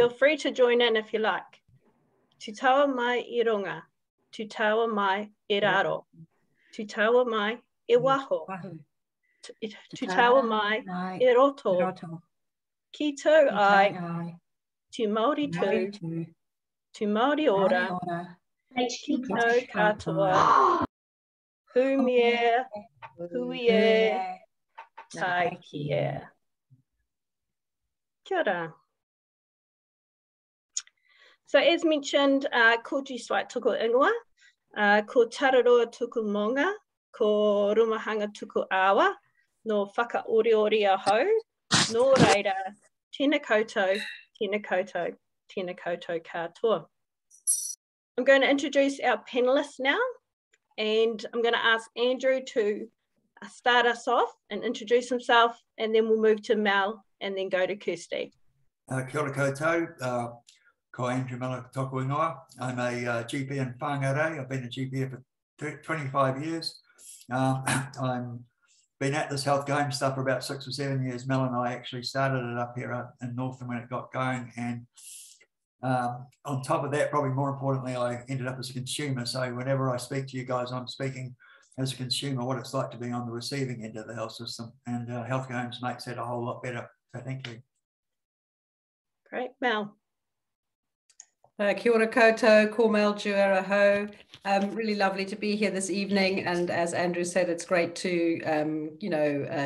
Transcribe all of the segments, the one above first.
feel free to join in if you like. Tu taua mai I runga, tu taua mai I raro, tu taua mai I waho, tu taua mai I roto, ki tau ai, tu Māori tū, tu Māori ora, ki no katoa, hu mea, hui e, tai ki e. Kia ora. So as mentioned, ko Jiswai tuku ingoa, ko Tararoa tuku monga, ko Rumahanga tuku awa, no whakaoriori a hau, no reira, tēnā koutou, tēnā koutou, tēnā koutou katoa. I'm going to introduce our panellists now, and I'm going to ask Andrew to start us off and introduce himself, and then we'll move to Mel and then go to Kirsty. Kia ora koutou. Ko Andrew Miller tōku ingoa. I'm a GP in Whangarei. I've been a GP for 25 years. I've been at this health game stuff for about 6 or 7 years. Mel and I actually started it up here in Northland when it got going. And on top of that, probably more importantly, I ended up as a consumer. So whenever I speak to you guys, I'm speaking as a consumer, what it's like to be on the receiving end of the health system. And health games makes that a whole lot better. So thank you. Great. Mel. Kia ora koutou, ko Mel Juera ho. Really lovely to be here this evening, and as Andrew said, it's great to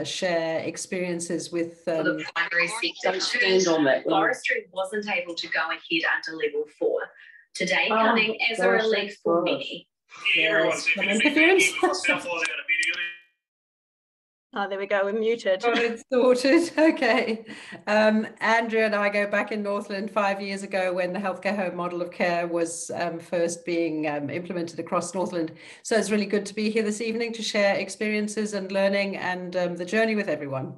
share experiences with for the primary sector. Forestry wasn't able to go ahead under level 4. Today, coming as a relief for many. Some interference. Oh, there we go, we're muted. Oh, it's sorted, okay. Andrew and I go back in Northland 5 years ago when the healthcare home model of care was first being implemented across Northland. So it's really good to be here this evening to share experiences and learning and the journey with everyone.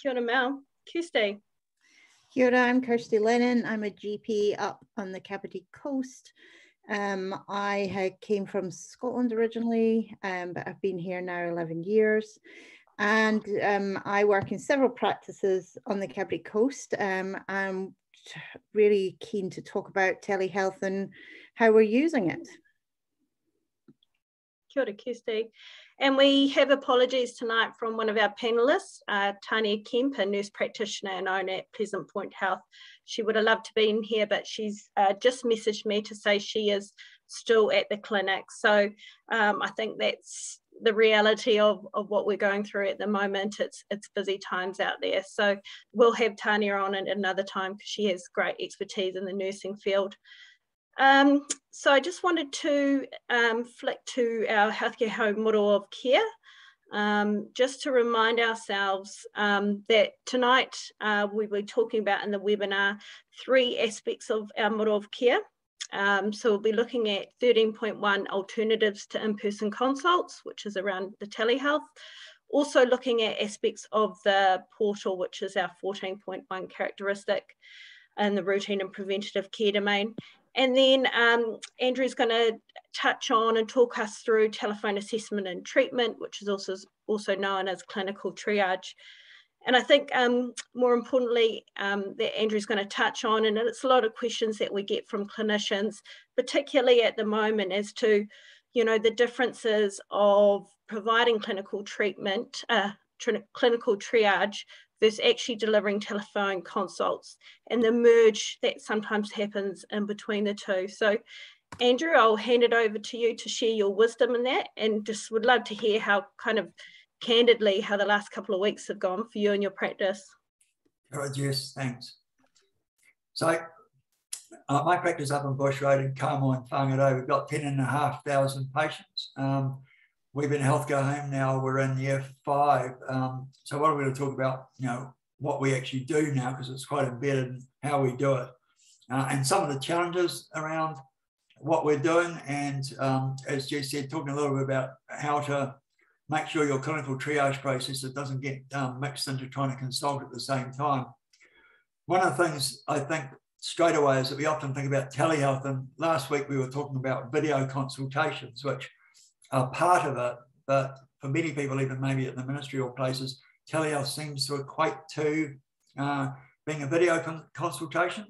Kia ora, Mel. Kirsty. Kia ora, I'm Kirsty Lennon. I'm a GP up on the Kapiti Coast. I came from Scotland originally, but I've been here now 11 years. And I work in several practices on the Kapiti Coast. I'm really keen to talk about telehealth and how we're using it. Kia ora, Kirsty. And we have apologies tonight from one of our panellists, Tania Kemp, a nurse practitioner known at Pleasant Point Health. She would have loved to be in here, but she's just messaged me to say she is still at the clinic. So I think that's the reality of what we're going through at the moment. It's busy times out there. So we'll have Tania on at another time because she has great expertise in the nursing field. So I just wanted to flick to our healthcare home model of care, just to remind ourselves that tonight we were talking about in the webinar 3 aspects of our model of care. So we'll be looking at 13.1 alternatives to in-person consults, which is around the telehealth. Also looking at aspects of the portal, which is our 14.1 characteristic in the routine and preventative care domain. And then Andrew's going to touch on and talk us through telephone assessment and treatment, which is also known as clinical triage. And I think more importantly, that Andrew's going to touch on, and it's a lot of questions that we get from clinicians, particularly at the moment as to, the differences of providing clinical treatment, clinical triage versus actually delivering telephone consults and the merge that sometimes happens in between the two. So Andrew, I'll hand it over to you to share your wisdom in that, and just would love to hear how kind of candidly how the last couple of weeks have gone for you and your practice. All right, Jess, thanks. So my practice up in Bush Road in Carmel and Whangarei, we've got 10,500 patients. We've been healthcare home now, we're in year 5. So what are we going to talk about, what we actually do now, because it's quite embedded in how we do it. And some of the challenges around what we're doing. And as Jess said, talking a little bit about how to make sure your clinical triage process doesn't get mixed into trying to consult at the same time. One of the things I think straight away is that we often think about telehealth. And last week we were talking about video consultations, which are part of it, but for many people, even maybe at the ministerial places, telehealth seems to equate to being a video consultation.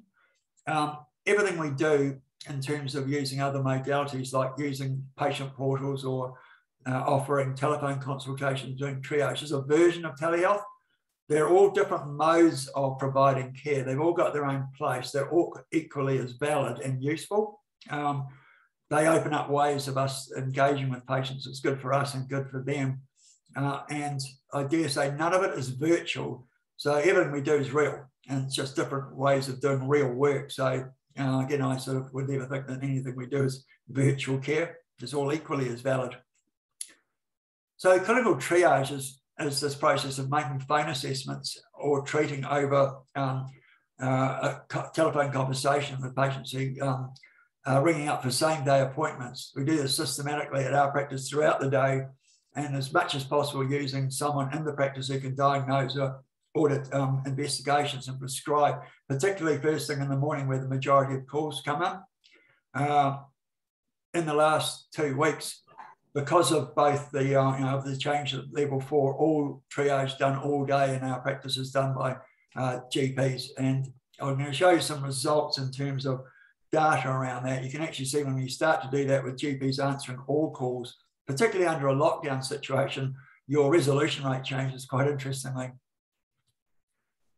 Everything we do in terms of using other modalities like using patient portals or offering telephone consultations, doing triage is a version of telehealth. They're all different modes of providing care. They've all got their own place. They're all equally as valid and useful. They open up ways of us engaging with patients. It's good for us and good for them. And I dare say none of it is virtual. So everything we do is real, and it's just different ways of doing real work. So again, I sort of would never think that anything we do is virtual care. It's all equally as valid. So clinical triage is this process of making phone assessments or treating over a telephone conversation with patients who ringing up for same-day appointments. We do this systematically at our practice throughout the day, and as much as possible using someone in the practice who can diagnose or audit investigations and prescribe, particularly first thing in the morning where the majority of calls come in. In the last 2 weeks, because of both the of the change at level 4, all triage done all day in our practice is done by GPs, and I'm going to show you some results in terms of data around that. You can actually see when you start to do that with GPs answering all calls, particularly under a lockdown situation, your resolution rate changes quite interestingly.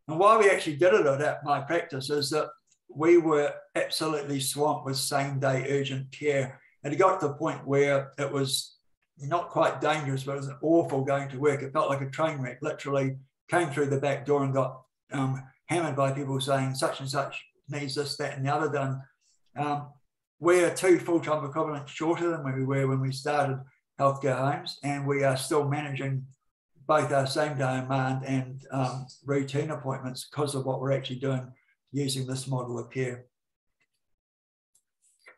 And why we actually did it at my practice is that we were absolutely swamped with same-day urgent care. And it got to the point where it was not quite dangerous, but it was awful going to work. It felt like a train wreck. Literally came through the back door and got hammered by people saying such and such needs this, that, and the other done. We're 2 full-time equivalents shorter than we were when we started healthcare homes, and we are still managing both our same-day demand and routine appointments because of what we're actually doing using this model of care.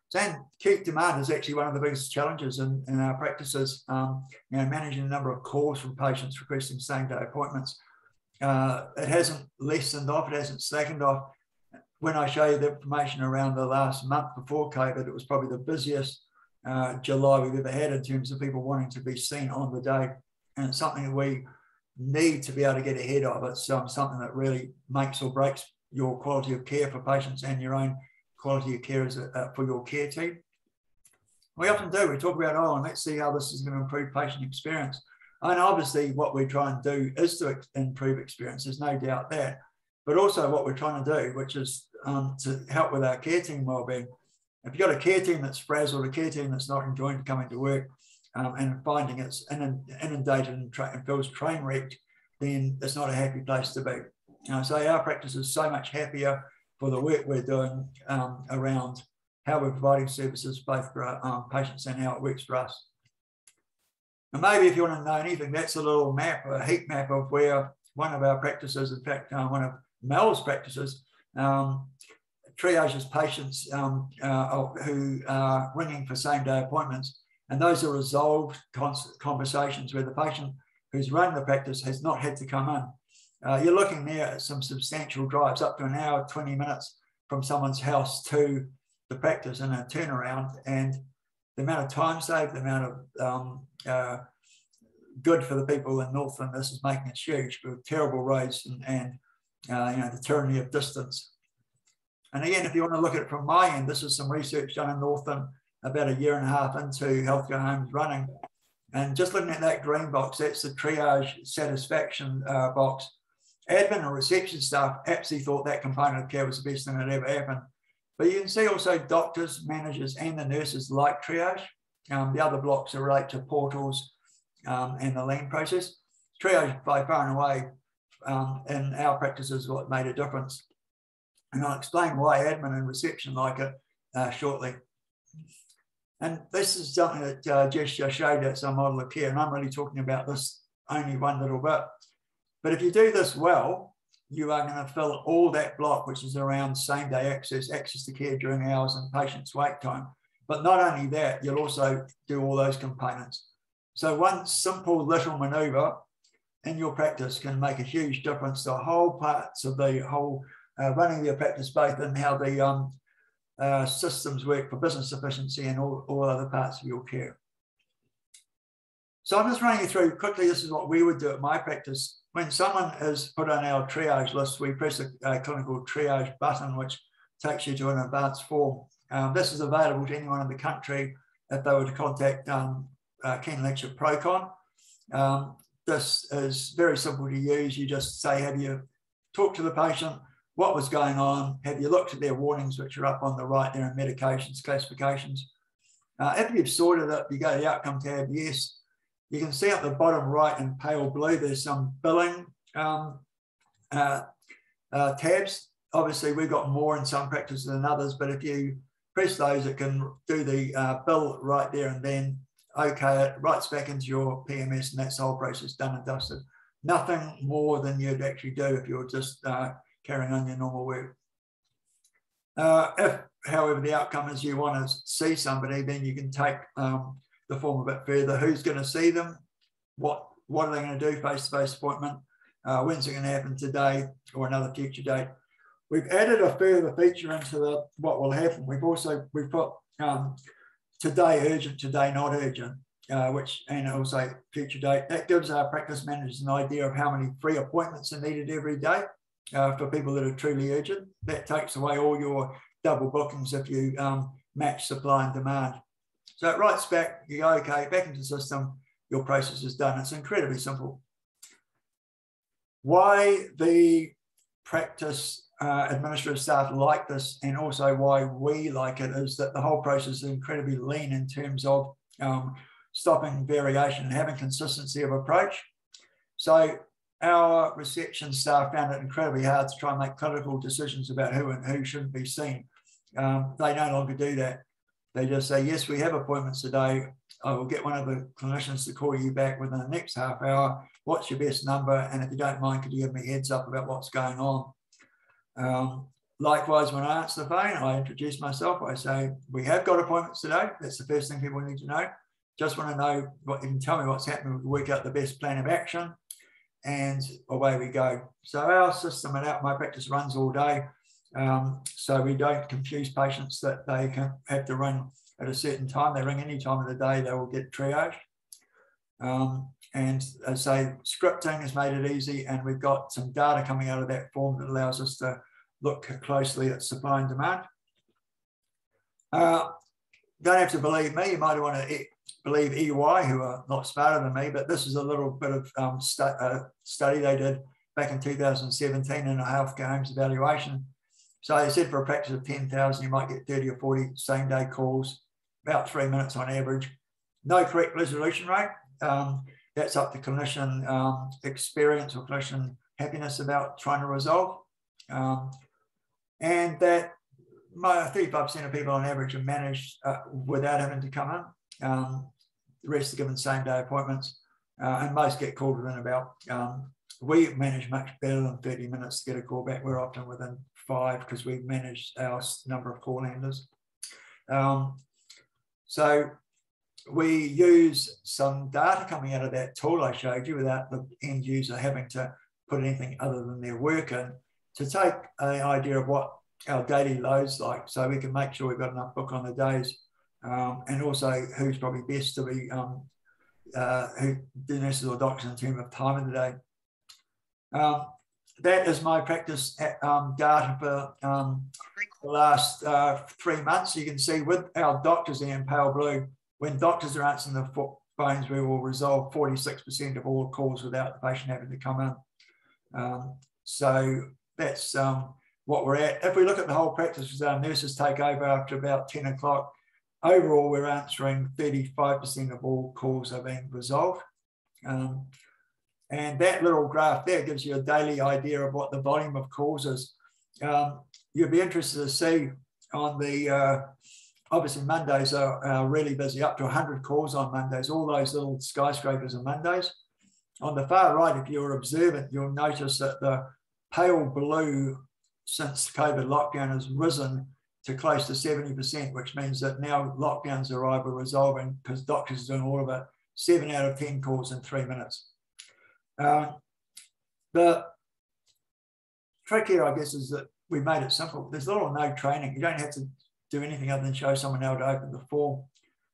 So acute demand is actually one of the biggest challenges in our practices. Managing the number of calls from patients requesting same-day appointments. It hasn't lessened off, it hasn't slackened off. When I show you the information around the last month before COVID, it was probably the busiest July we've ever had in terms of people wanting to be seen on the day. And it's something that we need to be able to get ahead of. It's something that really makes or breaks your quality of care for patients and your own quality of care for your care team. We often do. We talk about, oh, and let's see how this is going to improve patient experience. And obviously what we're trying to do is to improve experience. There's no doubt that. But also what we're trying to do, which is to help with our care team wellbeing. If you've got a care team that's frazzled, a care team that's not enjoying coming to work and finding it's inundated and feels train wrecked, then it's not a happy place to be. So our practice is so much happier for the work we're doing around how we're providing services both for our patients and how it works for us. And maybe if you want to know anything, that's a little map, a heat map of where one of our practices, in fact, one of Mel's practices, triages patients who are ringing for same-day appointments. And those are resolved conversations where the patient who's run the practice has not had to come in. You're looking there at some substantial drives, up to an hour, 20 minutes from someone's house to the practice in a turnaround. And the amount of time saved, the amount of good for the people in Northland, this is making it huge, with terrible roads and the tyranny of distance. And again, if you want to look at it from my end, this is some research done in Northland about 1.5 years into healthcare homes running. And just looking at that green box, that's the triage satisfaction box. Admin and reception staff absolutely thought that component of care was the best thing that ever happened. But you can see also doctors, managers, and the nurses like triage. The other blocks are related to portals and the lean process. Triage by far and away in our practice is what made a difference. And I'll explain why admin and reception like it shortly. And this is something that Jess just showed us, a model of care, and I'm really talking about this only one little bit. But if you do this well, you are going to fill all that block, which is around same-day access to care during hours and patients' wait time. But not only that, you'll also do all those components. So one simple little manoeuvre in your practice can make a huge difference to whole parts of the whole running your practice, both in how the systems work for business efficiency and all other parts of your care. So I'm just running you through quickly. This is what we would do at my practice when someone is put on our triage list, we press a clinical triage button, which takes you to an advanced form. This is available to anyone in the country if they were to contact Keen Lecture Procon. This is very simple to use. You just say, have you talked to the patient? What was going on? Have you looked at their warnings, which are up on the right there in medications, classifications? If you've sorted it, you go to the outcome tab, yes. You can see at the bottom right in pale blue, there's some billing tabs. Obviously, we've got more in some practices than others, but if you press those, it can do the bill right there and then. Okay, it writes back into your PMS, and that's the whole process done and dusted. Nothing more than you'd actually do if you were just carrying on your normal work. If, however, the outcome is you want to see somebody, then you can take the form a bit further. Who's going to see them? What are they going to do? Face-to-face appointment. When's it going to happen, today or another future date? We've added a further feature into what will happen. We've put today urgent, today not urgent, and also future date. That gives our practice managers an idea of how many free appointments are needed every day for people that are truly urgent. That takes away all your double bookings if you match supply and demand. So it writes back, you go, okay, back into the system, your process is done. It's incredibly simple. Why the practice administrative staff like this, and also why we like it, is that the whole process is incredibly lean in terms of stopping variation and having consistency of approach. So our reception staff found it incredibly hard to try and make clinical decisions about who and who shouldn't be seen. They no longer do that. They just say, yes, we have appointments today. I will get one of the clinicians to call you back within the next half hour. What's your best number? And if you don't mind, could you give me a heads up about what's going on? Likewise, when I answer the phone, I introduce myself. I say, we have got appointments today. That's the first thing people need to know. Just want to know what you can tell me what's happening. We can work out the best plan of action, and away we go. So our system at my practice runs all day. So we don't confuse patients that they can have to run at a certain time. They ring any time of the day, they will get triaged. And as I say, scripting has made it easy, and we've got some data coming out of that form that allows us to look closely at supply and demand. Don't have to believe me. You might want to believe EY, who are not smarter than me, but this is a little bit of study they did back in 2017 in a healthcare homes evaluation. So they said for a practice of 10,000, you might get 30 or 40 same-day calls, about 3 minutes on average. No correct resolution rate. That's up to clinician experience or clinician happiness about trying to resolve. And that 35% of people on average are managed without having to come in. The rest are given same-day appointments, and most get called within about, we manage much better than 30 minutes to get a call back. We're often within 5 because we manage our number of call handlers. So we use some data coming out of that tool I showed you without the end user having to put anything other than their work in, to take an idea of what our daily load's like, so we can make sure we've got enough book on the days, and also who's probably best to be who the nurses or doctors in terms of time of the day. That is my practice data for the last 3 months. You can see with our doctors there in pale blue, when doctors are answering the phones, we will resolve 46% of all calls without the patient having to come in. So that's what we're at. If we look at the whole practice, as our nurses take over after about 10 o'clock, overall we're answering 35% of all calls are being resolved. And that little graph there gives you a daily idea of what the volume of calls is. You'll be interested to see on the, obviously Mondays are really busy, up to 100 calls on Mondays. All those little skyscrapers are Mondays. On the far right, if you're observant, you'll notice that the pale blue since COVID lockdown has risen to close to 70%, which means that now lockdowns are either resolving because doctors are doing all of it. 7 out of 10 calls in 3 minutes. The trick here, I guess, is that we made it simple. There's little or no training. You don't have to do anything other than show someone how to open the form.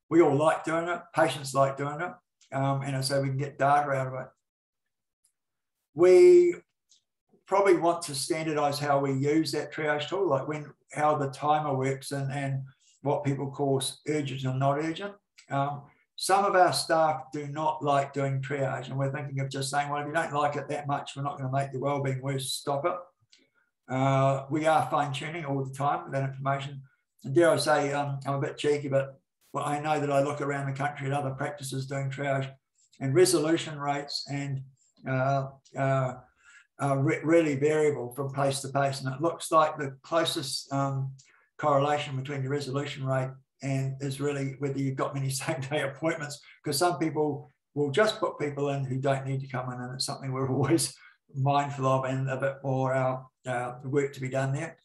We all like doing it. Patients like doing it. And so we can get data out of it. we probably want to standardize how we use that triage tool, like how the timer works and what people call urgent or not urgent. Some of our staff do not like doing triage, and we're thinking of just saying, well, if you don't like it that much, we're not going to make your wellbeing worse, stop it. We are fine-tuning all the time with that information. And dare I say, I'm a bit cheeky, but I know that I look around the country at other practices doing triage, and resolution rates and are really variable from place to place. And it looks like the closest correlation between your resolution rate and is really whether you've got many same-day appointments, because some people will just put people in who don't need to come in, and it's something we're always mindful of, and a bit more work to be done there.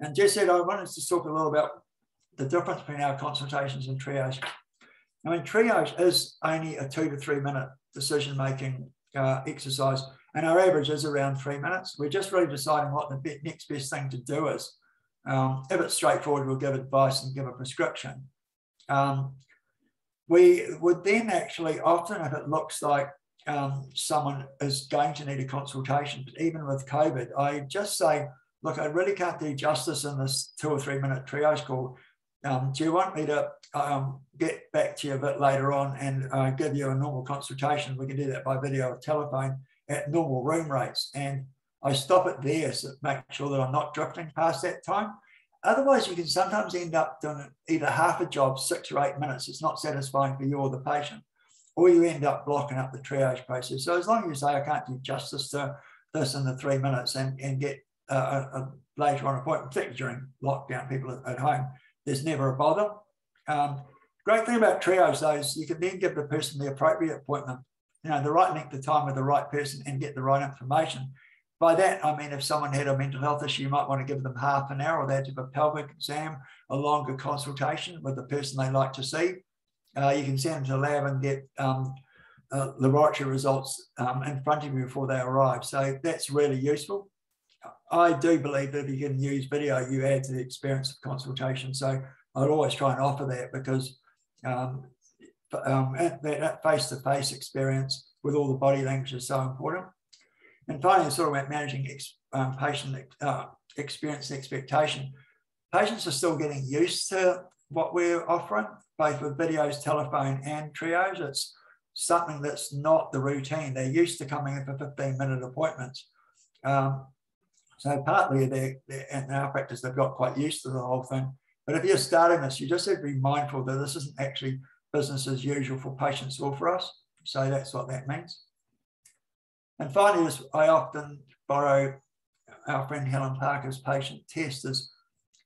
And Jess said, I wanted to talk a little about the difference between our consultations and triage. I mean, triage is only a 2 to 3 minute decision-making exercise, and our average is around 3 minutes. We're just really deciding what the next best thing to do is. If it's straightforward, we'll give advice and give a prescription. We would then actually, often if it looks like someone is going to need a consultation, but even with COVID, I just say, look, I really can't do justice in this 2 or 3 minute triage call. Do you want me to get back to you a bit later on and give you a normal consultation? We can do that by video or telephone at normal room rates. And I stop it there to make sure that I'm not drifting past that time. Otherwise, you can sometimes end up doing either half a job, 6 or 8 minutes. It's not satisfying for you or the patient, or you end up blocking up the triage process. So as long as you say, I can't do justice to this in the 3 minutes and get a later on appointment, particularly during lockdown, people at home, there's never a bother. Great thing about triage, though, is you can then give the person the appropriate appointment, the right length of time with the right person and get the right information. By that, I mean, if someone had a mental health issue, you might want to give them half an hour, or they had to have a pelvic exam, a longer consultation with the person they like to see. You can send them to the lab and get laboratory results in front of you before they arrive. So that's really useful. I do believe that if you can use video, you add to the experience of consultation. So I'd always try and offer that, because that face-to-face experience with all the body language is so important. And finally, it's sort of about managing patient experience and expectation. Patients are still getting used to what we're offering, both with videos, telephone, and triage. It's something that's not the routine. They're used to coming in for 15-minute appointments. So partly in our practice, they've got quite used to the whole thing. But if you're starting this, you just have to be mindful that this isn't actually business as usual for patients or for us. So that's what that means. And finally, I often borrow our friend Helen Parker's patient test. Is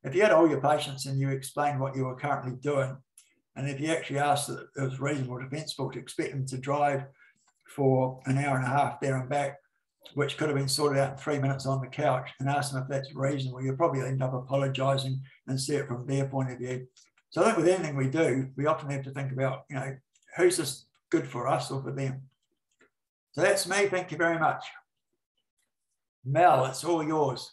if you had all your patients and you explained what you were currently doing, and if you actually asked that it was reasonable, defensible to expect them to drive for an hour and a half there and back, which could have been sorted out in 3 minutes on the couch, and ask them if that's reasonable, you'll probably end up apologising and see it from their point of view. So I think with anything we do, we often have to think about, who's this good for us or for them? So that's me. Thank you very much. Mel, it's all yours.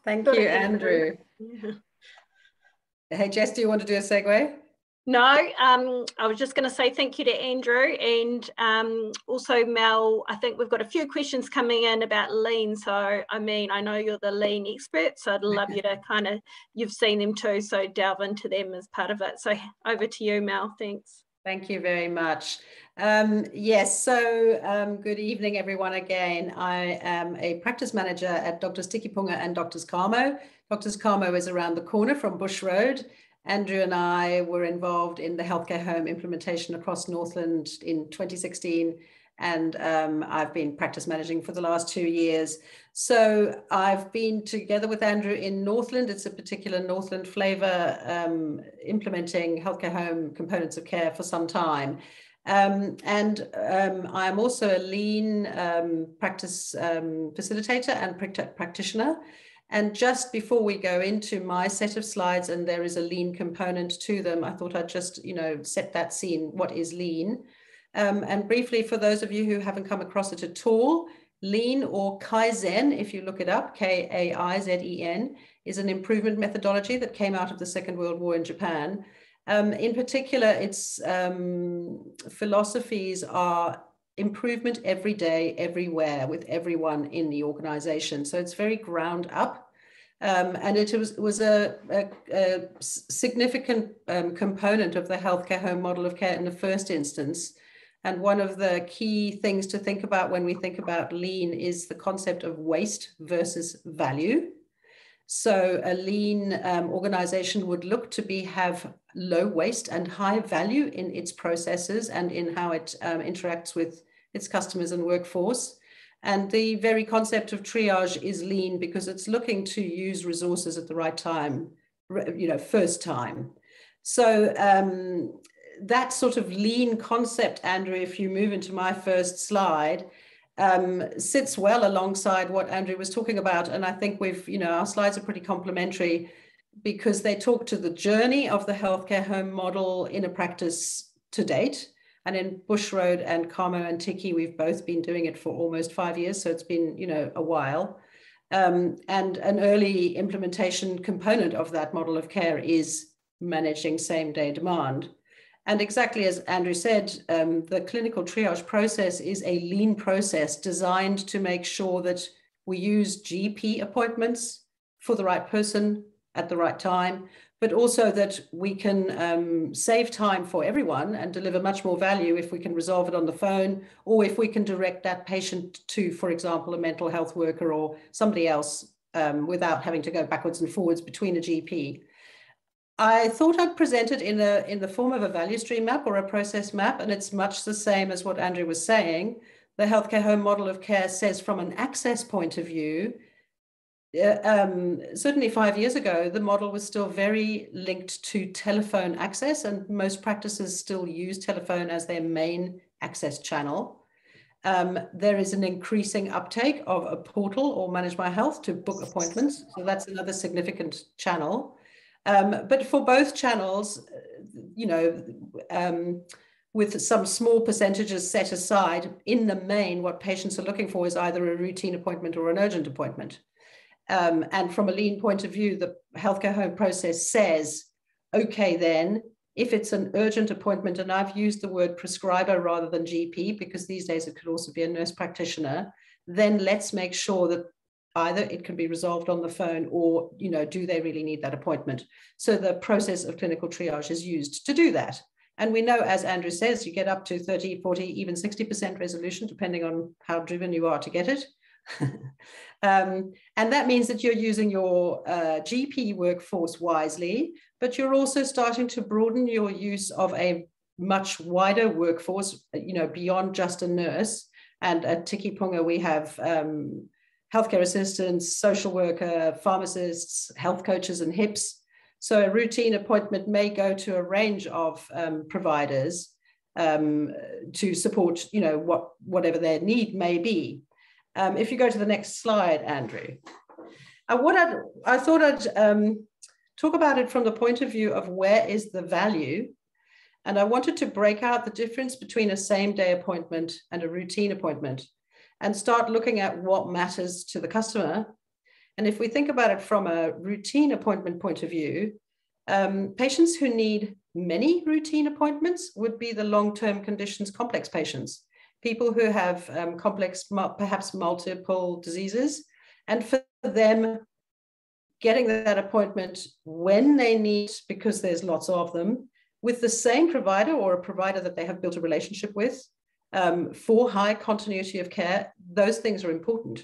Thank you, Andrew. Hey, Jess, do you want to do a segue? No, I was just going to say thank you to Andrew, and also Mel. I think we've got a few questions coming in about lean. So, I mean, I know you're the lean expert, so I'd love you to you've seen them too, so delve into them as part of it. So over to you, Mel. Thanks. Thank you very much. Yes, so good evening, everyone, again. I am a practice manager at Doctors Tikipunga and Doctors Carmo. Doctors Carmo is around the corner from Bush Road. Andrew and I were involved in the healthcare home implementation across Northland in 2016, and I've been practice managing for the last 2 years. So I've been together with Andrew in Northland. It's a particular Northland flavour, implementing healthcare home components of care for some time. And I'm also a lean practice facilitator and practitioner. And just before we go into my set of slides, and there is a lean component to them, I thought I'd just, set that scene. What is lean? And briefly, for those of you who haven't come across it at all, lean, or Kaizen, if you look it up, Kaizen, is an improvement methodology that came out of the Second World War in Japan. In particular, its philosophies are improvement every day, everywhere, with everyone in the organization. So it's very ground up. And it was a significant component of the healthcare home model of care in the first instance. And one of the key things to think about when we think about lean is the concept of waste versus value. So a lean organization would look to have low waste and high value in its processes and in how it interacts with its customers and workforce. And the very concept of triage is lean because it's looking to use resources at the right time, first time. So that sort of lean concept, Andrew, if you move into my first slide, sits well alongside what Andrew was talking about. And I think our slides are pretty complementary because they talk to the journey of the healthcare home model in a practice to date. And in Bushroad and Carmo and Tiki, we've both been doing it for almost 5 years. So it's been, a while. And an early implementation component of that model of care is managing same-day demand. And exactly as Andrew said, the clinical triage process is a lean process designed to make sure that we use GP appointments for the right person at the right time, but also that we can save time for everyone and deliver much more value if we can resolve it on the phone, or if we can direct that patient to, for example, a mental health worker or somebody else without having to go backwards and forwards between a GP. I thought I'd present it in the form of a value stream map or a process map, and it's much the same as what Andrew was saying. The healthcare home model of care says from an access point of view, certainly 5 years ago, the model was still very linked to telephone access, and most practices still use telephone as their main access channel. There is an increasing uptake of a portal or Manage My Health to book appointments. So that's another significant channel. But for both channels, with some small percentages set aside, in the main, what patients are looking for is either a routine appointment or an urgent appointment. And from a lean point of view, the healthcare home process says, okay, then if it's an urgent appointment, and I've used the word prescriber rather than GP, because these days it could also be a nurse practitioner, then let's make sure that either it can be resolved on the phone or, do they really need that appointment? So the process of clinical triage is used to do that. And we know, as Andrew says, you get up to 30, 40, even 60% resolution, depending on how driven you are to get it. And that means that you're using your GP workforce wisely, but you're also starting to broaden your use of a much wider workforce, beyond just a nurse. And at Tiki Punga, we have healthcare assistants, social worker, pharmacists, health coaches, and HIPs. So a routine appointment may go to a range of providers to support, whatever their need may be. If you go to the next slide, Andrew. I thought I'd talk about it from the point of view of where is the value. And I wanted to break out the difference between a same-day appointment and a routine appointment and start looking at what matters to the customer. And if we think about it from a routine appointment point of view, patients who need many routine appointments would be the long-term conditions complex patients, people who have complex, perhaps multiple diseases. And for them, getting that appointment when they need, because there's lots of them, with the same provider or a provider that they have built a relationship with, for high continuity of care, those things are important.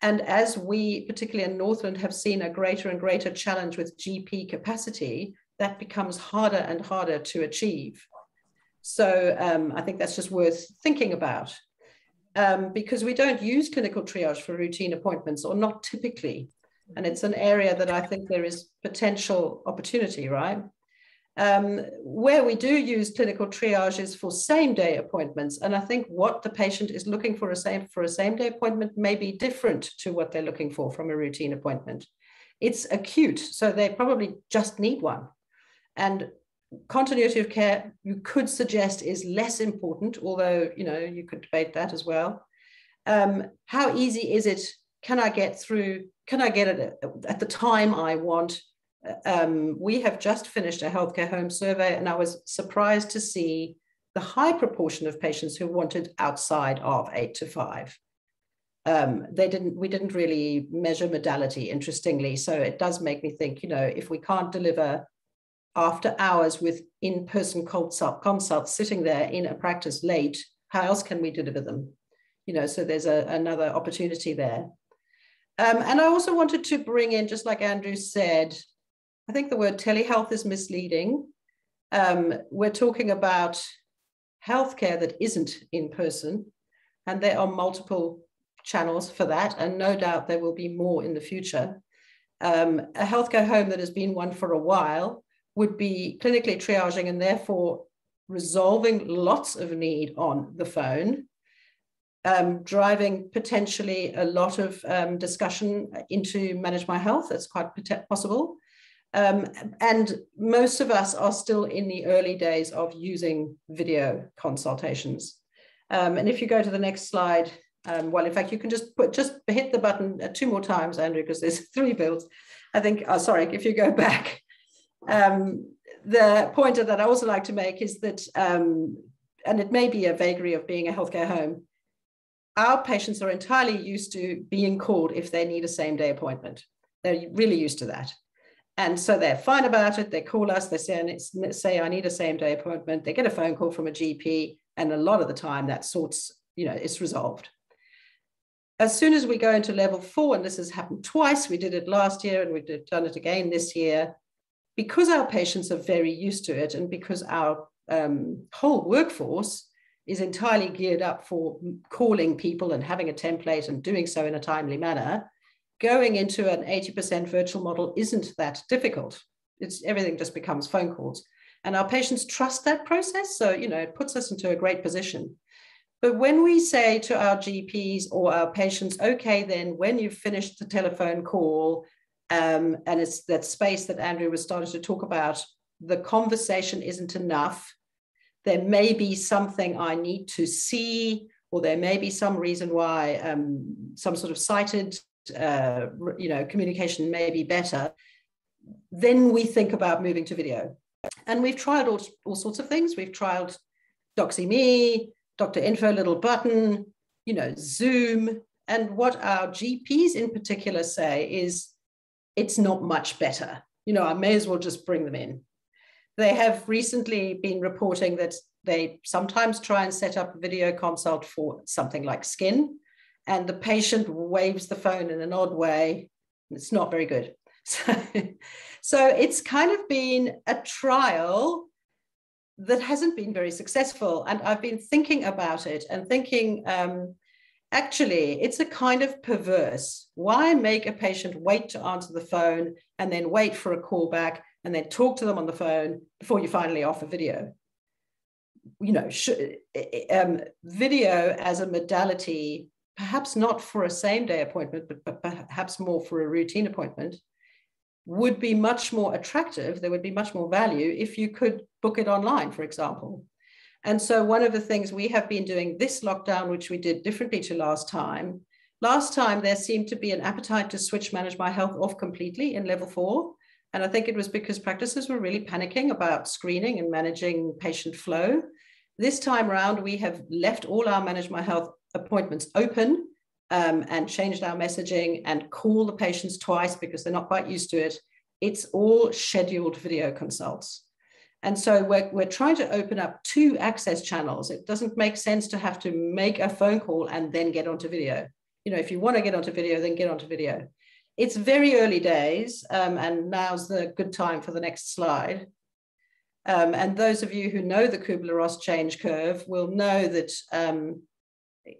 And as we, particularly in Northland, have seen a greater and greater challenge with GP capacity, that becomes harder and harder to achieve. So I think that's just worth thinking about, because we don't use clinical triage for routine appointments, or not typically. And it's an area that I think there is potential opportunity, right? Where we do use clinical triage is for same-day appointments. And I think what the patient is looking for a same-day appointment may be different to what they're looking for from a routine appointment. It's acute, so they probably just need one. And continuity of care, you could suggest, is less important, although, you could debate that as well. How easy is it? Can I get through? Can I get it at the time I want? we have just finished a healthcare home survey, and I was surprised to see the high proportion of patients who wanted outside of 8 to 5. We didn't really measure modality, interestingly. So it does make me think, you know, if we can't deliver after hours with in-person consults sitting there in a practice late, how else can we deliver them? You know, so there's another opportunity there. And I also wanted to bring in, just like Andrew said, I think the word telehealth is misleading. We're talking about healthcare that isn't in person, and there are multiple channels for that, and no doubt there will be more in the future. A healthcare home that has been one for a while would be clinically triaging and therefore resolving lots of need on the phone, driving potentially a lot of discussion into Manage My Health. That's quite possible. And most of us are still in the early days of using video consultations. And if you go to the next slide, well, in fact, you can just hit the button 2 more times, Andrew, because there's 3 builds. I think, sorry, if you go back. The point that I also like to make is that, and it may be a vagary of being a healthcare home, our patients are entirely used to being called if they need a same-day appointment. They're really used to that. And so they're fine about it. They call us, they say I need a same-day appointment. They get a phone call from a GP, and a lot of the time that sorts, you know, it's resolved. As soon as we go into level 4, and this has happened twice, we did it last year and we've done it again this year, because our patients are very used to it, and because our whole workforce is entirely geared up for calling people and having a template and doing so in a timely manner, going into an 80% virtual model isn't that difficult. Everything just becomes phone calls. And our patients trust that process. So, you know, it puts us into a great position. But when we say to our GPs or our patients, okay, then when you've finished the telephone call, and it's that space that Andrew was starting to talk about, the conversation isn't enough. There may be something I need to see, or there may be some reason why some sort of cited, you know, communication may be better. Then we think about moving to video. And we've tried all sorts of things. We've tried DoxyMe, Dr. Info little button, you know, Zoom. And what our GPs in particular say is, it's not much better. You know, I may as well just bring them in. They have recently been reporting that they sometimes try and set up a video consult for something like skin, and the patient waves the phone in an odd way. It's not very good. So it's kind of been a trial that hasn't been very successful. And I've been thinking about it and thinking, actually, it's a kind of perverse. Why make a patient wait to answer the phone and then wait for a call back and then talk to them on the phone before you finally offer video? You know, video as a modality, perhaps not for a same-day appointment, but perhaps more for a routine appointment, would be much more attractive. There would be much more value if you could book it online, for example. And so one of the things we have been doing this lockdown, which we did differently to last time there seemed to be an appetite to switch Manage My Health off completely in level 4. And I think it was because practices were really panicking about screening and managing patient flow. This time around, we have left all our Manage My Health appointments open and changed our messaging and call the patients twice because they're not quite used to it. It's all scheduled video consults. And so we're trying to open up 2 access channels. It doesn't make sense to have to make a phone call and then get onto video. You know, if you want to get onto video, then get onto video. It's very early days, and now's the good time for the next slide. And those of you who know the Kubler-Ross change curve will know that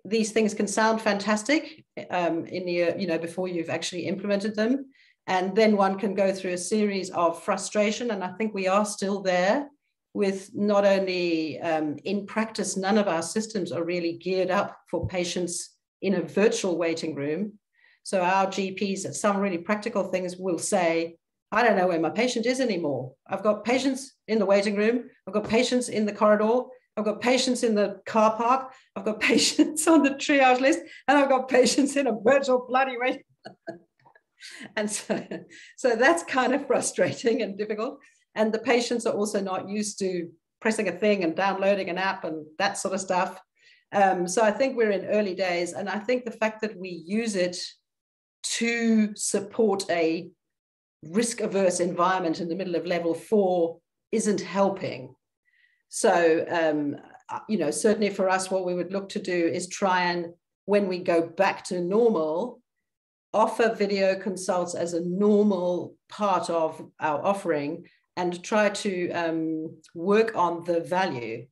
these things can sound fantastic before you've actually implemented them. And then one can go through a series of frustration. And I think we are still there with not only in practice, none of our systems are really geared up for patients in a virtual waiting room. So our GPs at some really practical things will say, I don't know where my patient is anymore. I've got patients in the waiting room. I've got patients in the corridor. I've got patients in the car park. I've got patients on the triage list. And I've got patients in a virtual bloody waiting room. And so that's kind of frustrating and difficult. And the patients are also not used to pressing a thing and downloading an app and that sort of stuff. So I think we're in early days. And I think the fact that we use it to support a risk-averse environment in the middle of level 4 isn't helping. So, certainly for us, what we would look to do is try and, when we go back to normal, offer video consults as a normal part of our offering and try to work on the value.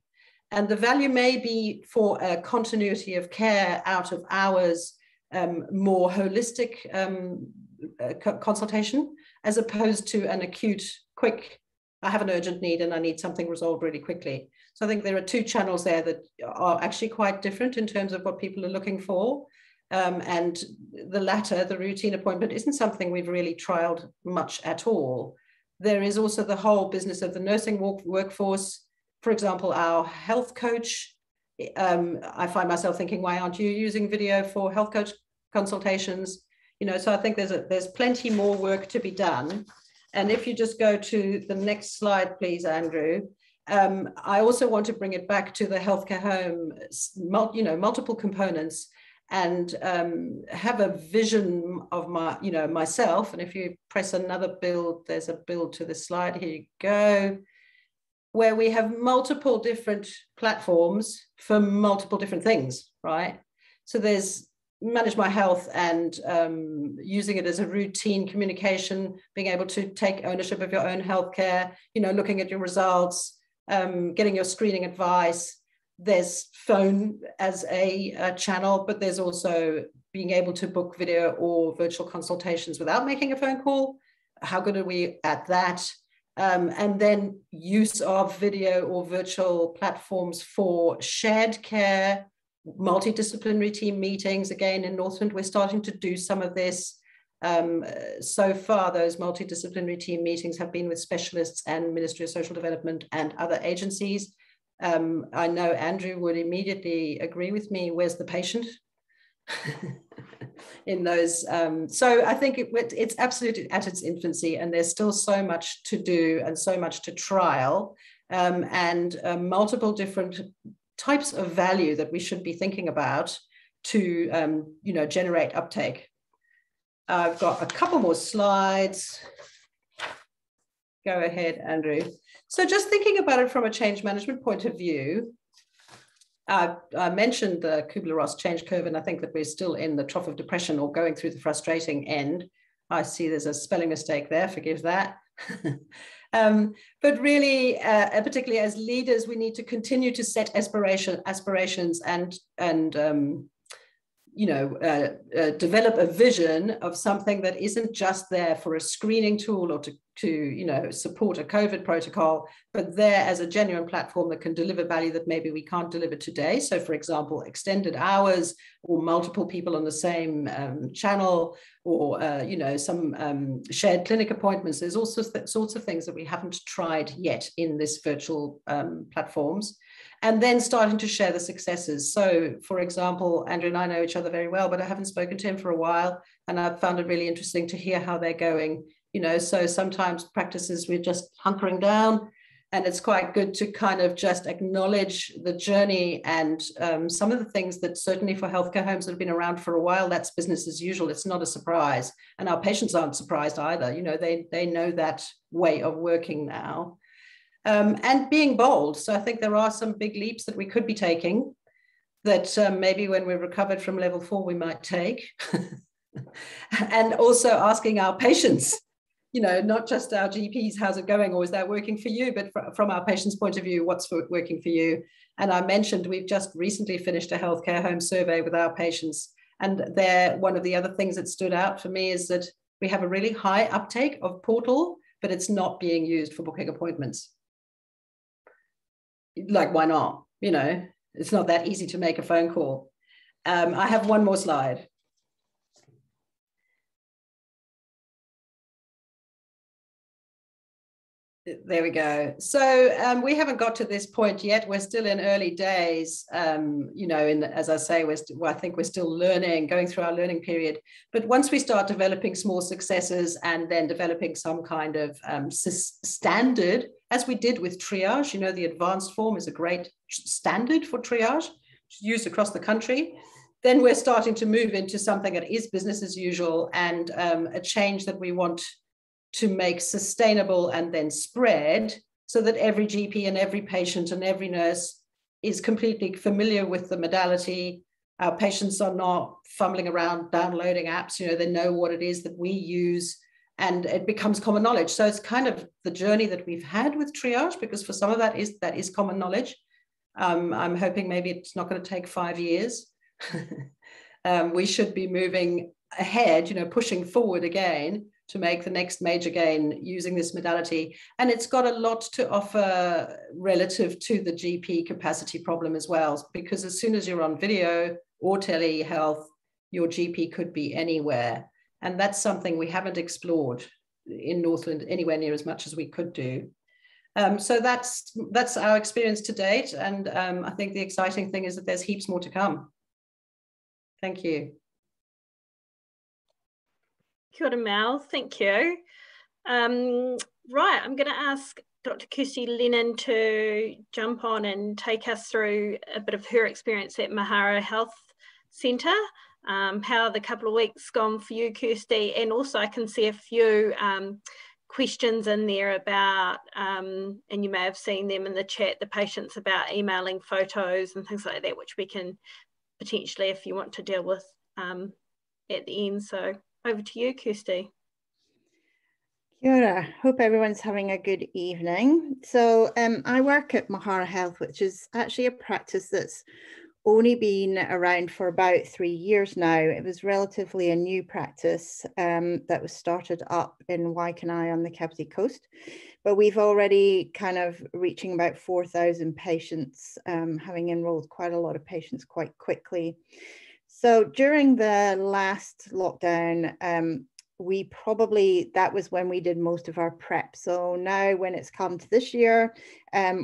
And the value may be for a continuity of care out of hours, more holistic consultation, as opposed to an acute, quick, I have an urgent need and I need something resolved really quickly. So I think there are two channels there that are actually quite different in terms of what people are looking for. And the latter, the routine appointment, isn't something we've really trialed much at all. There is also the whole business of the nursing workforce. For example, our health coach, I find myself thinking, why aren't you using video for health coach consultations? So I think there's plenty more work to be done. And if you just go to the next slide, please, Andrew. I also want to bring it back to the healthcare home, multiple components, and have a vision of myself. And if you press another build, there's a build to the slide. Here you go, where we have multiple different platforms for multiple different things, right? So there's manage my health and using it as a routine communication, being able to take ownership of your own healthcare, looking at your results, getting your screening advice. There's phone as a channel, but there's also being able to book video or virtual consultations without making a phone call. How good are we at that? And then use of video or virtual platforms for shared care, multidisciplinary team meetings. Again, in Northland, we're starting to do some of this. So far, those multidisciplinary team meetings have been with specialists and Ministry of Social Development and other agencies. I know Andrew would immediately agree with me. Where's the patient in those? So I think it's absolutely at its infancy, and there's still so much to do and so much to trial, and multiple different types of value that we should be thinking about to generate uptake. I've got a couple more slides. Go ahead, Andrew. So just thinking about it from a change management point of view, I mentioned the Kubler-Ross change curve, and I think that we're still in the trough of depression or going through the frustrating end. I see there's a spelling mistake there, forgive that. But really, particularly as leaders, we need to continue to set aspirations and develop a vision of something that isn't just there for a screening tool or to support a COVID protocol, but there as a genuine platform that can deliver value that maybe we can't deliver today. So for example, extended hours or multiple people on the same channel, or some shared clinic appointments. There's also sorts of things that we haven't tried yet in this virtual platforms. And then starting to share the successes. So for example, Andrew and I know each other very well, but I haven't spoken to him for a while. And I've found it really interesting to hear how they're going. So sometimes practices we're just hunkering down, and it's quite good to kind of just acknowledge the journey and some of the things that certainly for healthcare homes that have been around for a while, that's business as usual. It's not a surprise. And our patients aren't surprised either. They know that way of working now. And being bold. So I think there are some big leaps that we could be taking that maybe when we're recovered from level 4, we might take. And also asking our patients, not just our GPs, how's it going, or is that working for you, but from our patients' point of view, what's working for you? And I mentioned we've just recently finished a healthcare home survey with our patients. And one of the other things that stood out for me is that we have a really high uptake of portal, but it's not being used for booking appointments. Like, why not? It's not that easy to make a phone call. I have one more slide. There we go. So we haven't got to this point yet. We're still in early days. You know, as I say, I think we're still learning, going through our learning period. But once we start developing small successes and then developing some kind of standard, as we did with Triage, you know, the advanced form is a great standard for Triage, used across the country. Then we're starting to move into something that is business as usual and a change that we want to make sustainable and then spread so that every GP and every patient and every nurse is completely familiar with the modality. Our patients are not fumbling around downloading apps, you know, they know what it is that we use and it becomes common knowledge. So it's kind of the journey that we've had with Triage, because for some of that is common knowledge. I'm hoping maybe it's not going to take 5 years. We should be moving ahead, you know, pushing forward again to make the next major gain using this modality. And it's got a lot to offer relative to the GP capacity problem as well, because as soon as you're on video or telehealth, your GP could be anywhere. And that's something we haven't explored in Northland anywhere near as much as we could do. So that's our experience to date. And I think the exciting thing is that there's heaps more to come. Thank you. Kia ora, Mel, thank you. Right, I'm going to ask Dr. Kirsty Lennon to jump on and take us through a bit of her experience at Mahara Health Centre, how the couple of weeks gone for you, Kirsty, and also I can see a few questions in there about, and you may have seen them in the chat, the patients about emailing photos and things like that, which we can potentially, if you want to deal with at the end. So over to you, Kirsty. Kia ora. Hope everyone's having a good evening. So I work at Mahara Health, which is actually a practice that's only been around for about 3 years now. It was relatively a new practice that was started up in Waikanae on the Kapiti Coast, but we've already kind of reaching about 4,000 patients, having enrolled quite a lot of patients quite quickly. So during the last lockdown, that was when we did most of our prep. So now when it's come to this year,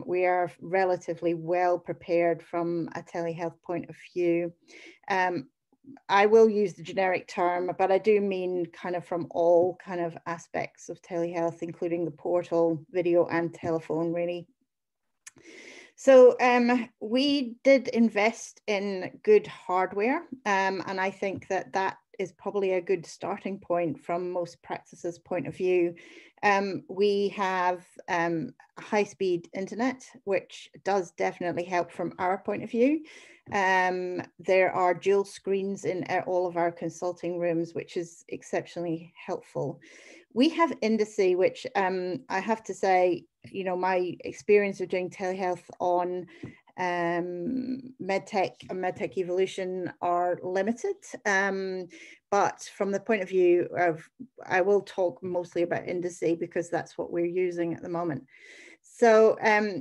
we are relatively well prepared from a telehealth point of view. I will use the generic term, but I do mean kind of from all kind of aspects of telehealth, including the portal, video and telephone really. So we did invest in good hardware, and I think that that is probably a good starting point from most practices' point of view. We have high-speed internet, which does definitely help from our point of view. There are dual screens in all of our consulting rooms, which is exceptionally helpful. We have Indice, which I have to say, you know, my experience of doing telehealth on medtech and medtech evolution are limited, but from the point of view of, I will talk mostly about Indice because that's what we're using at the moment. So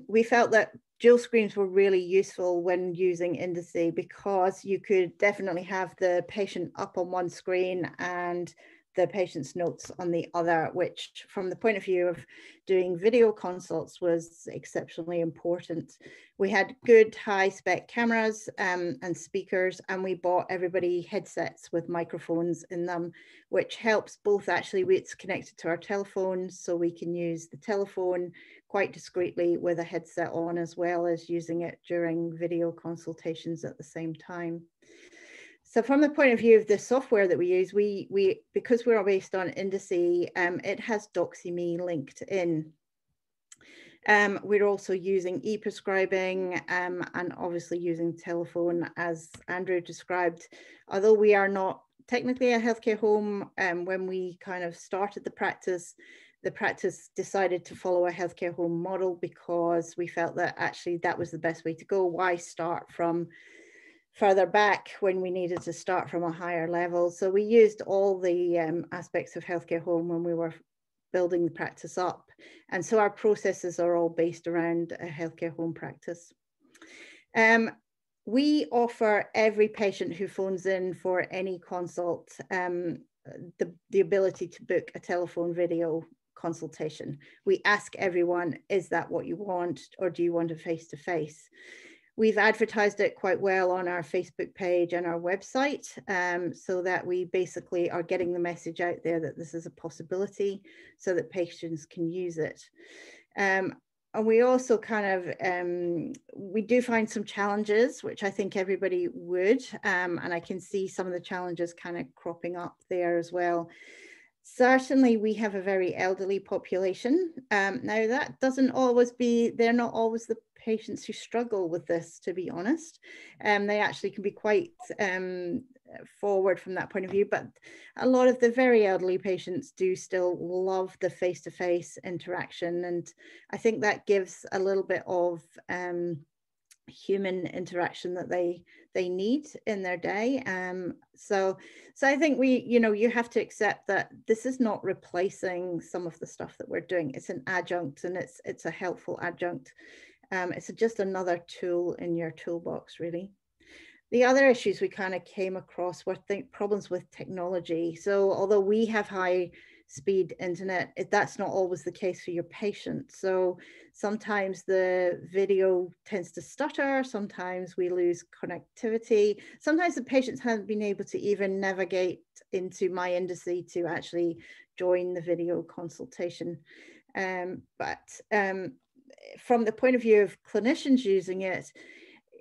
we felt that dual screens were really useful when using Indice because you could definitely have the patient up on one screen and the patient's notes on the other, which from the point of view of doing video consults was exceptionally important. We had good high spec cameras and speakers, and we bought everybody headsets with microphones in them, which helps both actually, it's connected to our telephones, so we can use the telephone quite discreetly with a headset on, as well as using it during video consultations at the same time. So from the point of view of the software that we use, because we're all based on Indice, it has DoxyMe linked in. We're also using e-prescribing and obviously using telephone, as Andrew described. Although we are not technically a healthcare home, when we kind of started the practice decided to follow a healthcare home model because we felt that actually that was the best way to go. Why start from further back when we needed to start from a higher level? So we used all the aspects of healthcare home when we were building the practice up. And so our processes are all based around a healthcare home practice. We offer every patient who phones in for any consult the ability to book a telephone video consultation. We ask everyone, is that what you want, or do you want a face-to-face? We've advertised it quite well on our Facebook page and our website, so that we basically are getting the message out there that this is a possibility so that patients can use it. And we also kind of, we do find some challenges, which I think everybody would, and I can see some of the challenges kind of cropping up there as well. Certainly, we have a very elderly population. Now, that doesn't always be, they're not always the patients who struggle with this, to be honest. They actually can be quite forward from that point of view, but a lot of the very elderly patients do still love the face-to-face interaction. And I think that gives a little bit of human interaction that they need in their day. So I think you have to accept that this is not replacing some of the stuff that we're doing. It's an adjunct, and it's a helpful adjunct. It's just another tool in your toolbox, really. The other issues we kind of came across were problems with technology. So although we have high speed internet, that's not always the case for your patient. So sometimes the video tends to stutter, sometimes we lose connectivity, sometimes the patients haven't been able to even navigate into My Indice to actually join the video consultation. But from the point of view of clinicians using it,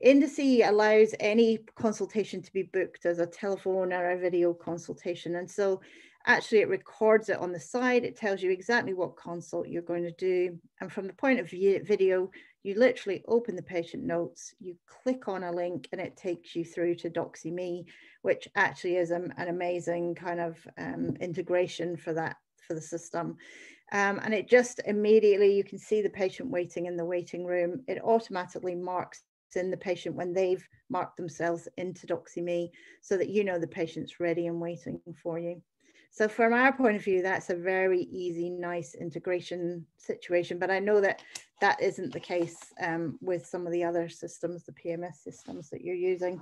Indice allows any consultation to be booked as a telephone or a video consultation. And so actually it records it on the side. It tells you exactly what consult you're going to do. And from the point of view video, you literally open the patient notes, you click on a link, and it takes you through to DoxyMe, which actually is an amazing kind of integration for the system. And it just immediately, you can see the patient waiting in the waiting room. It automatically marks in the patient when they've marked themselves into DoxyMe, so that you know the patient's ready and waiting for you. So from our point of view, that's a very easy, nice integration situation. But I know that that isn't the case with some of the other systems, the PMS systems that you're using.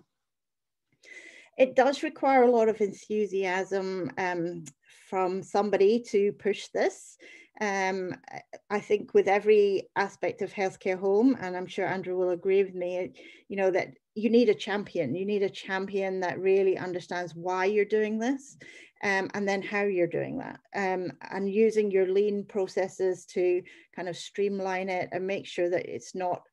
It does require a lot of enthusiasm from somebody to push this. I think with every aspect of healthcare home, and I'm sure Andrew will agree with me, that you need a champion. You need a champion that really understands why you're doing this, and then how you're doing that, and using your lean processes to kind of streamline it and make sure that it's not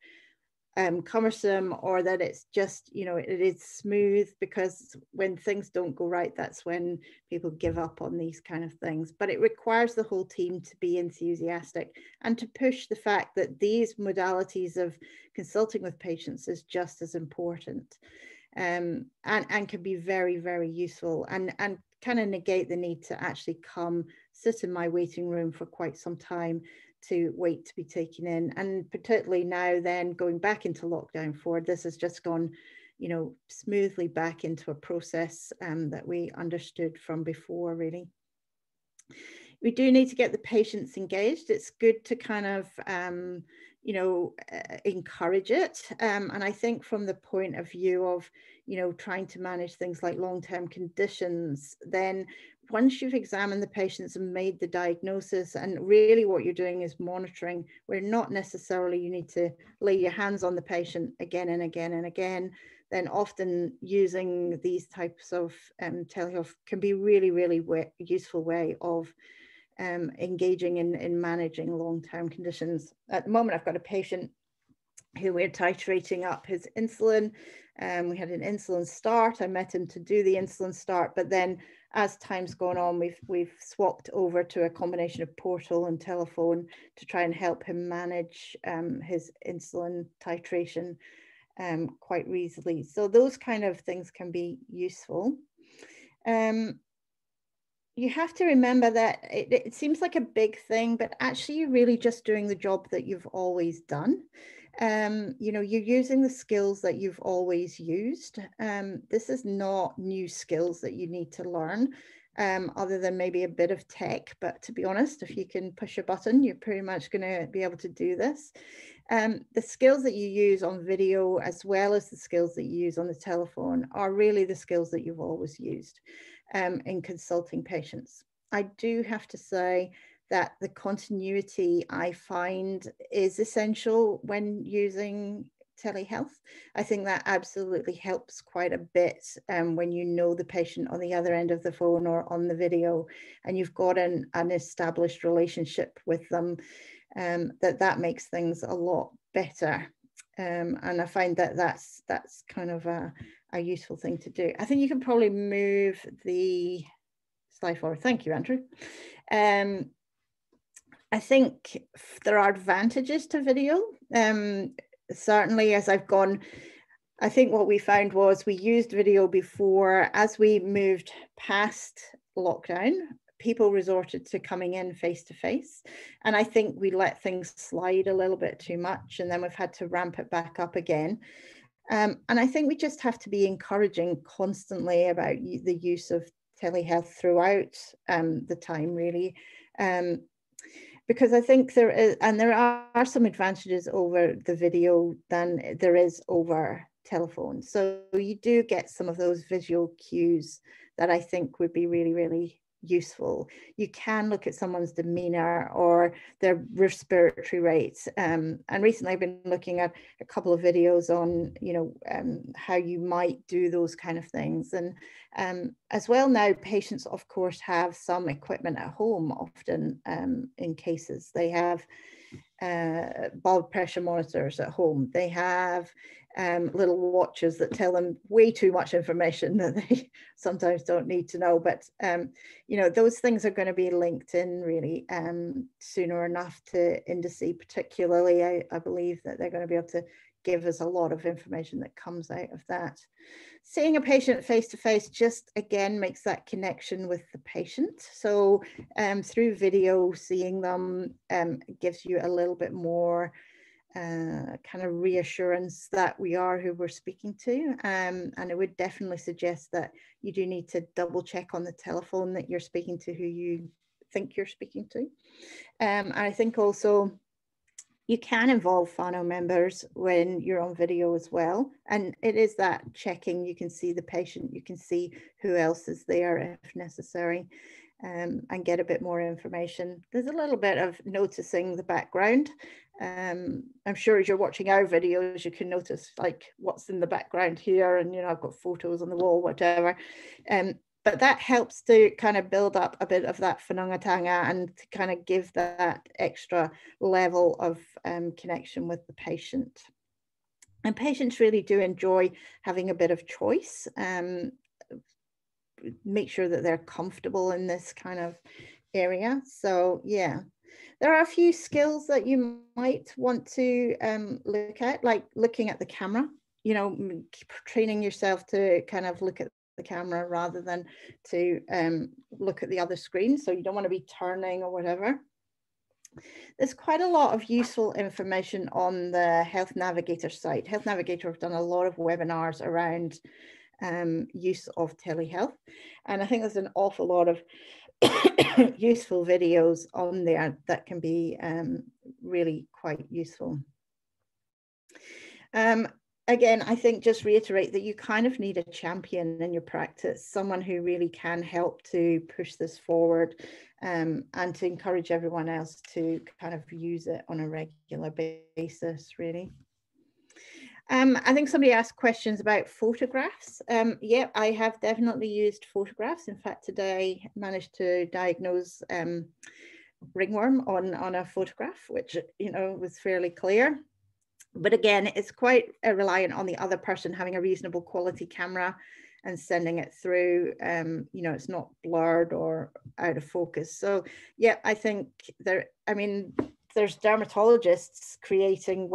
cumbersome, or that it's just, it is smooth, because when things don't go right, that's when people give up on these kind of things. But it requires the whole team to be enthusiastic and to push the fact that these modalities of consulting with patients is just as important, and can be very, very useful, and kind of negate the need to actually come sit in my waiting room for quite some time to wait to be taken in. And particularly now, then going back into lockdown forward, this has just gone, smoothly back into a process that we understood from before, really. We do need to get the patients engaged. It's good to kind of, encourage it. And I think from the point of view of, trying to manage things like long-term conditions, then once you've examined the patients and made the diagnosis, and really what you're doing is monitoring, where not necessarily you need to lay your hands on the patient again and again and again, then often using these types of telehealth can be really, really useful way of engaging in managing long-term conditions. At the moment, I've got a patient who we're titrating up his insulin. We had an insulin start. I met him to do the insulin start, but then as time's gone on, we've swapped over to a combination of portal and telephone to try and help him manage his insulin titration quite easily. So those kind of things can be useful. You have to remember that it seems like a big thing, but actually you're really just doing the job that you've always done. You're using the skills that you've always used. This is not new skills that you need to learn, other than maybe a bit of tech. But to be honest, if you can push a button, you're pretty much going to be able to do this. The skills that you use on video, as well as the skills that you use on the telephone, are really the skills that you've always used in consulting patients. I do have to say that the continuity I find is essential when using telehealth. I think that absolutely helps quite a bit when you know the patient on the other end of the phone or on the video, and you've got an established relationship with them, that makes things a lot better. And I find that that's kind of a useful thing to do. I think you can probably move the slide forward. Thank you, Andrew. I think there are advantages to video. Certainly, as I've gone, I think what we found was we used video before. As we moved past lockdown, people resorted to coming in face to face. And I think we let things slide a little bit too much, and then we've had to ramp it back up again. And I think we just have to be encouraging constantly about the use of telehealth throughout the time, really. Because I think there are some advantages over the video than there is over telephone. So you do get some of those visual cues that I think would be really, really useful. You can look at someone's demeanor or their respiratory rates. And recently I've been looking at a couple of videos on, how you might do those kind of things. And as well now, patients, of course, have some equipment at home often in cases. They have blood pressure monitors at home. They have little watches that tell them way too much information that they sometimes don't need to know. But, those things are going to be linked in really sooner enough to indices, particularly. I believe that they're going to be able to give us a lot of information that comes out of that. Seeing a patient face to face just again makes that connection with the patient. So through video, seeing them gives you a little bit more kind of reassurance that we are who we're speaking to. And I would definitely suggest that you do need to double check on the telephone that you're speaking to who you think you're speaking to. And I think also you can involve whānau members when you're on video as well. And it is that checking, you can see the patient, you can see who else is there if necessary, and get a bit more information. There's a little bit of noticing the background. I'm sure as you're watching our videos, you can notice like what's in the background here, and I've got photos on the wall, whatever. But that helps to kind of build up a bit of that whanaungatanga and to kind of give that extra level of connection with the patient. And patients really do enjoy having a bit of choice. Make sure that they're comfortable in this kind of area. So yeah, there are a few skills that you might want to look at, like looking at the camera, training yourself to kind of look at the camera rather than to look at the other screen. So you don't want to be turning or whatever. There's quite a lot of useful information on the Health Navigator site. Health Navigator have done a lot of webinars around use of telehealth. And I think there's an awful lot of useful videos on there that can be really quite useful. Again, I think just reiterate that you kind of need a champion in your practice, someone who really can help to push this forward and to encourage everyone else to kind of use it on a regular basis, really. I think somebody asked questions about photographs. Yeah, I have definitely used photographs. In fact, today I managed to diagnose ringworm on a photograph, which, was fairly clear. But again, it's quite reliant on the other person having a reasonable quality camera and sending it through. It's not blurred or out of focus. So yeah, I think there's dermatologists creating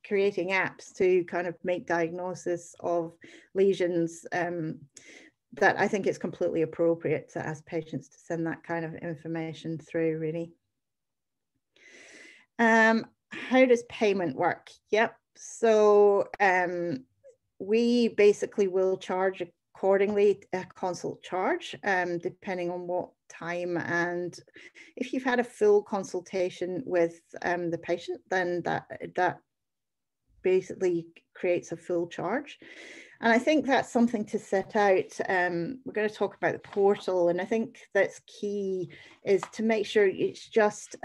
creating apps to kind of make diagnosis of lesions that I think it's completely appropriate to ask patients to send that kind of information through, really. How does payment work? Yep. So we basically will charge accordingly, a consult charge, depending on what time. And if you've had a full consultation with the patient, then that basically creates a full charge. And I think that's something to set out. We're going to talk about the portal, and I think that's key is to make sure it's just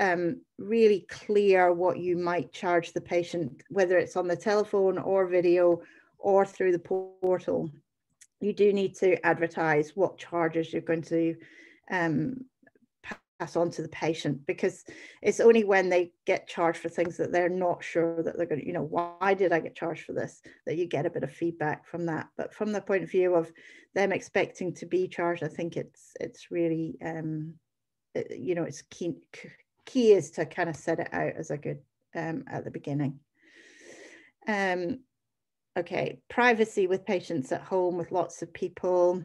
really clear what you might charge the patient, whether it's on the telephone or video or through the portal. You do need to advertise what charges you're going to pass on to the patient, because it's only when they get charged for things that they're not sure that they're going to, why did I get charged for this, that you get a bit of feedback from that. But from the point of view of them expecting to be charged, I think it's really it's key is to kind of set it out as a good at the beginning. Okay, privacy with patients at home with lots of people.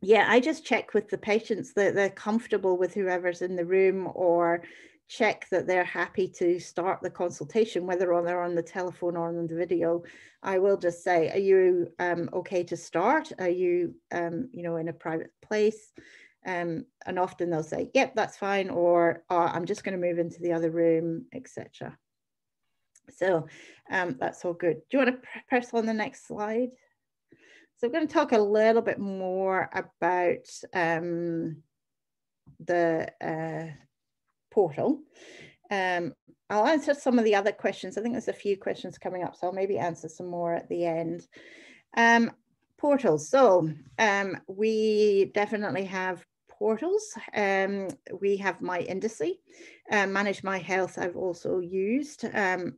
Yeah, I just check with the patients that they're comfortable with whoever's in the room, or check that they're happy to start the consultation, whether they're on the telephone or on the video. I will just say, are you okay to start? Are you, in a private place? And often they'll say, yep, that's fine, or I'm just going to move into the other room, etc. So that's all good. Do you want to press on the next slide? So I'm going to talk a little bit more about the portal. I'll answer some of the other questions. I think there's a few questions coming up, so I'll maybe answer some more at the end. Portals. So we definitely have portals. We have My Indice, Manage My Health I've also used.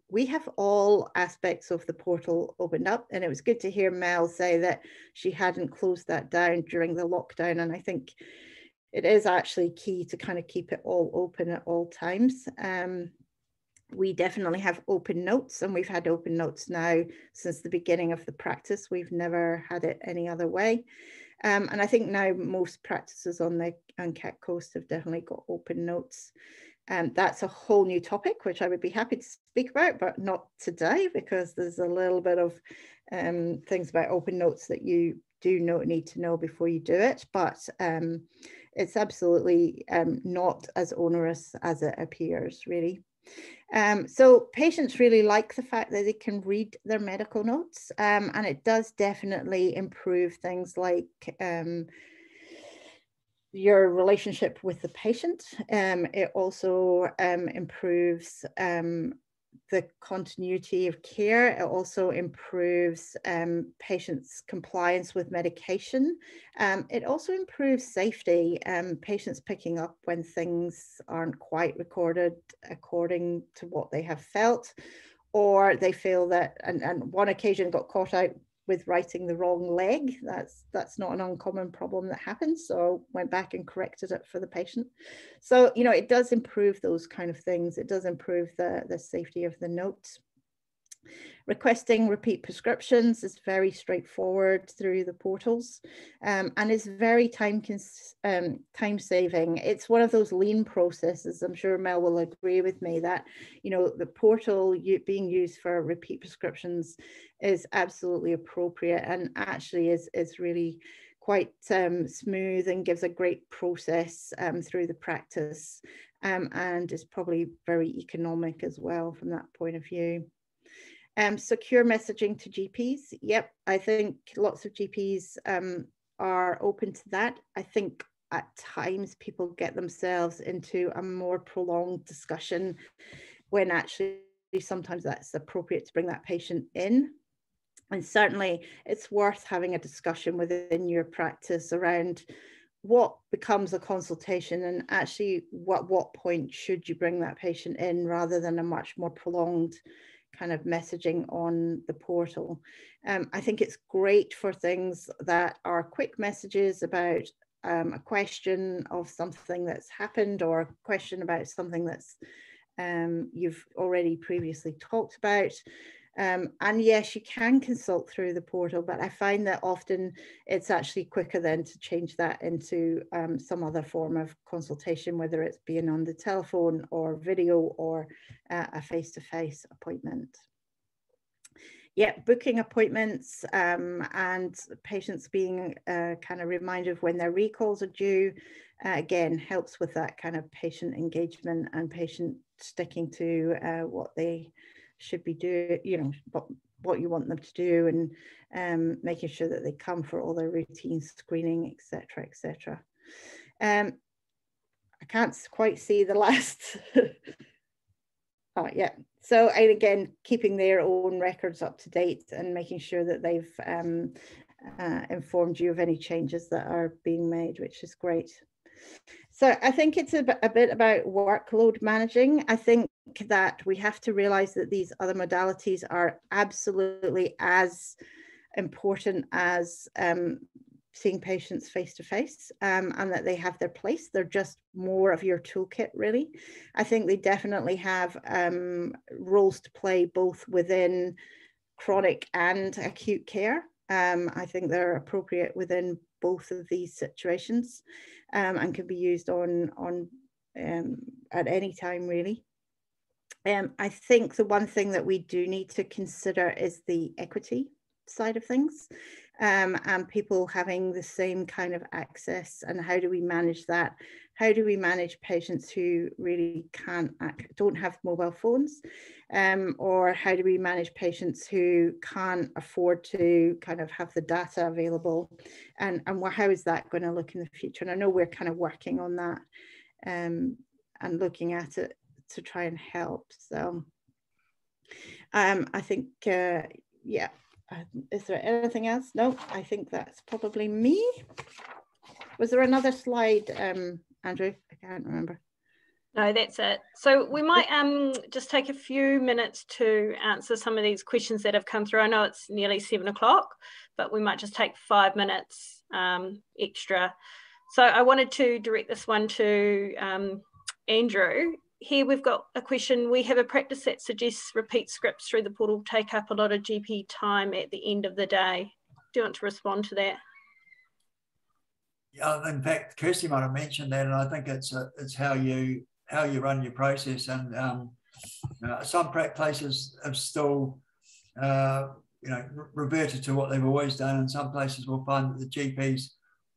We have all aspects of the portal opened up, and it was good to hear Mel say that she hadn't closed that down during the lockdown, and I think it is actually key to kind of keep it all open at all times. We definitely have open notes, and we've had open notes now since the beginning of the practice. We've never had it any other way. And I think now most practices on the UNCAT coast have definitely got open notes. That's a whole new topic, which I would be happy to speak about, but not today, because there's a little bit of things about open notes that you do need to know before you do it. But it's absolutely not as onerous as it appears, really. So patients really like the fact that they can read their medical notes, and it does definitely improve things like your relationship with the patient. It also improves the continuity of care. It also improves patients' compliance with medication. It also improves safety, patients picking up when things aren't quite recorded according to what they have felt, or they feel that, and one occasion got caught out with writing the wrong leg. That's not an uncommon problem that happens. So went back and corrected it for the patient. So, it does improve those kind of things. It does improve the safety of the notes. Requesting repeat prescriptions is very straightforward through the portals, and is very time saving. It's one of those lean processes. I'm sure Mel will agree with me that the portal being used for repeat prescriptions is absolutely appropriate, and actually is really quite smooth and gives a great process through the practice, and is probably very economic as well from that point of view. Secure messaging to GPs. Yep, I think lots of GPs are open to that. I think at times people get themselves into a more prolonged discussion when actually sometimes that's appropriate to bring that patient in. And certainly it's worth having a discussion within your practice around what becomes a consultation, and actually what point should you bring that patient in, rather than a much more prolonged kind of messaging on the portal. I think it's great for things that are quick messages about a question of something that's happened, or a question about something that's you've already previously talked about. And yes, you can consult through the portal, but I find that often it's actually quicker then to change that into some other form of consultation, whether it's being on the telephone or video or a face-to-face appointment. Yeah, booking appointments and patients being kind of reminded of when their recalls are due, again, helps with that kind of patient engagement and patient sticking to what they should be doing, you know, what you want them to do, and making sure that they come for all their routine screening, etc., etc. I can't quite see the last. Oh, yeah. So, and again, keeping their own records up to date and making sure that they've informed you of any changes that are being made, which is great. So I think it's a bit about workload managing. I think that we have to realize that these other modalities are absolutely as important as seeing patients face to face, and that they have their place. They're just more of your toolkit, really. I think they definitely have roles to play both within chronic and acute care. I think they're appropriate within both of these situations, and can be used on at any time, really. I think the one thing that we do need to consider is the equity side of things, and people having the same kind of access, and how do we manage that? How do we manage patients who really don't have mobile phones, or how do we manage patients who can't afford to kind of have the data available, and how is that going to look in the future? And I know we're kind of working on that, and looking at it to try and help. So I think, yeah. Is there anything else? No, I think that's probably me. Was there another slide, Andrew? I can't remember. No, that's it. So we might just take a few minutes to answer some of these questions that have come through. I know it's nearly 7 o'clock, but we might just take 5 minutes extra. So I wanted to direct this one to Andrew. Here we've got a question. We have a practice that suggests repeat scripts through the portal take up a lot of GP time at the end of the day. Do you want to respond to that? Yeah, in fact, Kirsty might have mentioned that, and I think it's how you run your process. And some places have still reverted to what they've always done, and some places will find that the GPs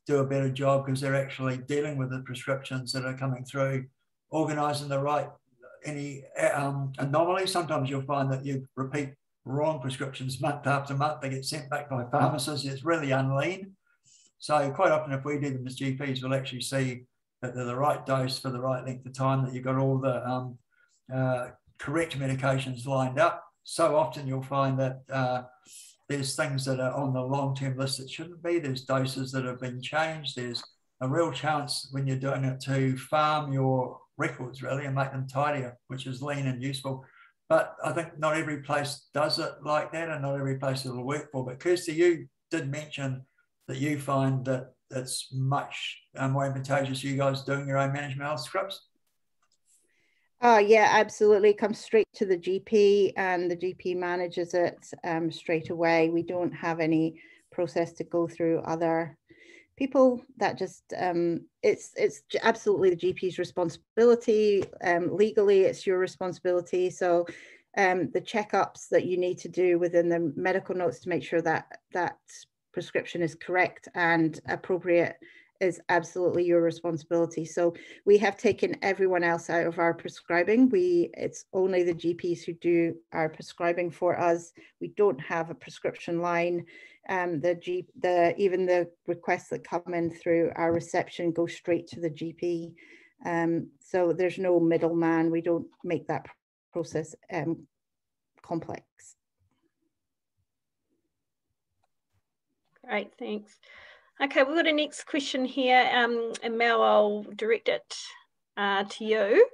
do a better job because they're actually dealing with the prescriptions that are coming through, organising any anomalies. Sometimes you'll find that you repeat wrong prescriptions month after month. They get sent back by pharmacists. It's really unlean. So quite often, if we do them as GPs, we'll actually see that they're the right dose for the right length of time, that you've got all the correct medications lined up. So often you'll find that there's things that are on the long-term list that shouldn't be. There's doses that have been changed. There's a real chance when you're doing it to farm your records, really, and make them tidier, which is lean and useful. But I think not every place does it like that, and not every place it'll work for. But Kirsty, you did mention that you find that it's much more advantageous you guys doing your own management health scripts. Oh yeah, absolutely. It comes straight to the GP, and the GP manages it straight away. We don't have any process to go through other people. That just it's absolutely the GP's responsibility. Legally, it's your responsibility. So the checkups that you need to do within the medical notes to make sure that that prescription is correct and appropriate is absolutely your responsibility. So we have taken everyone else out of our prescribing. It's only the GPs who do our prescribing for us. We don't have a prescription line. Even the requests that come in through our reception go straight to the GP. So there's no middleman. We don't make that process complex. Great, thanks. Okay, we've got a next question here, and Mel, I'll direct it to you.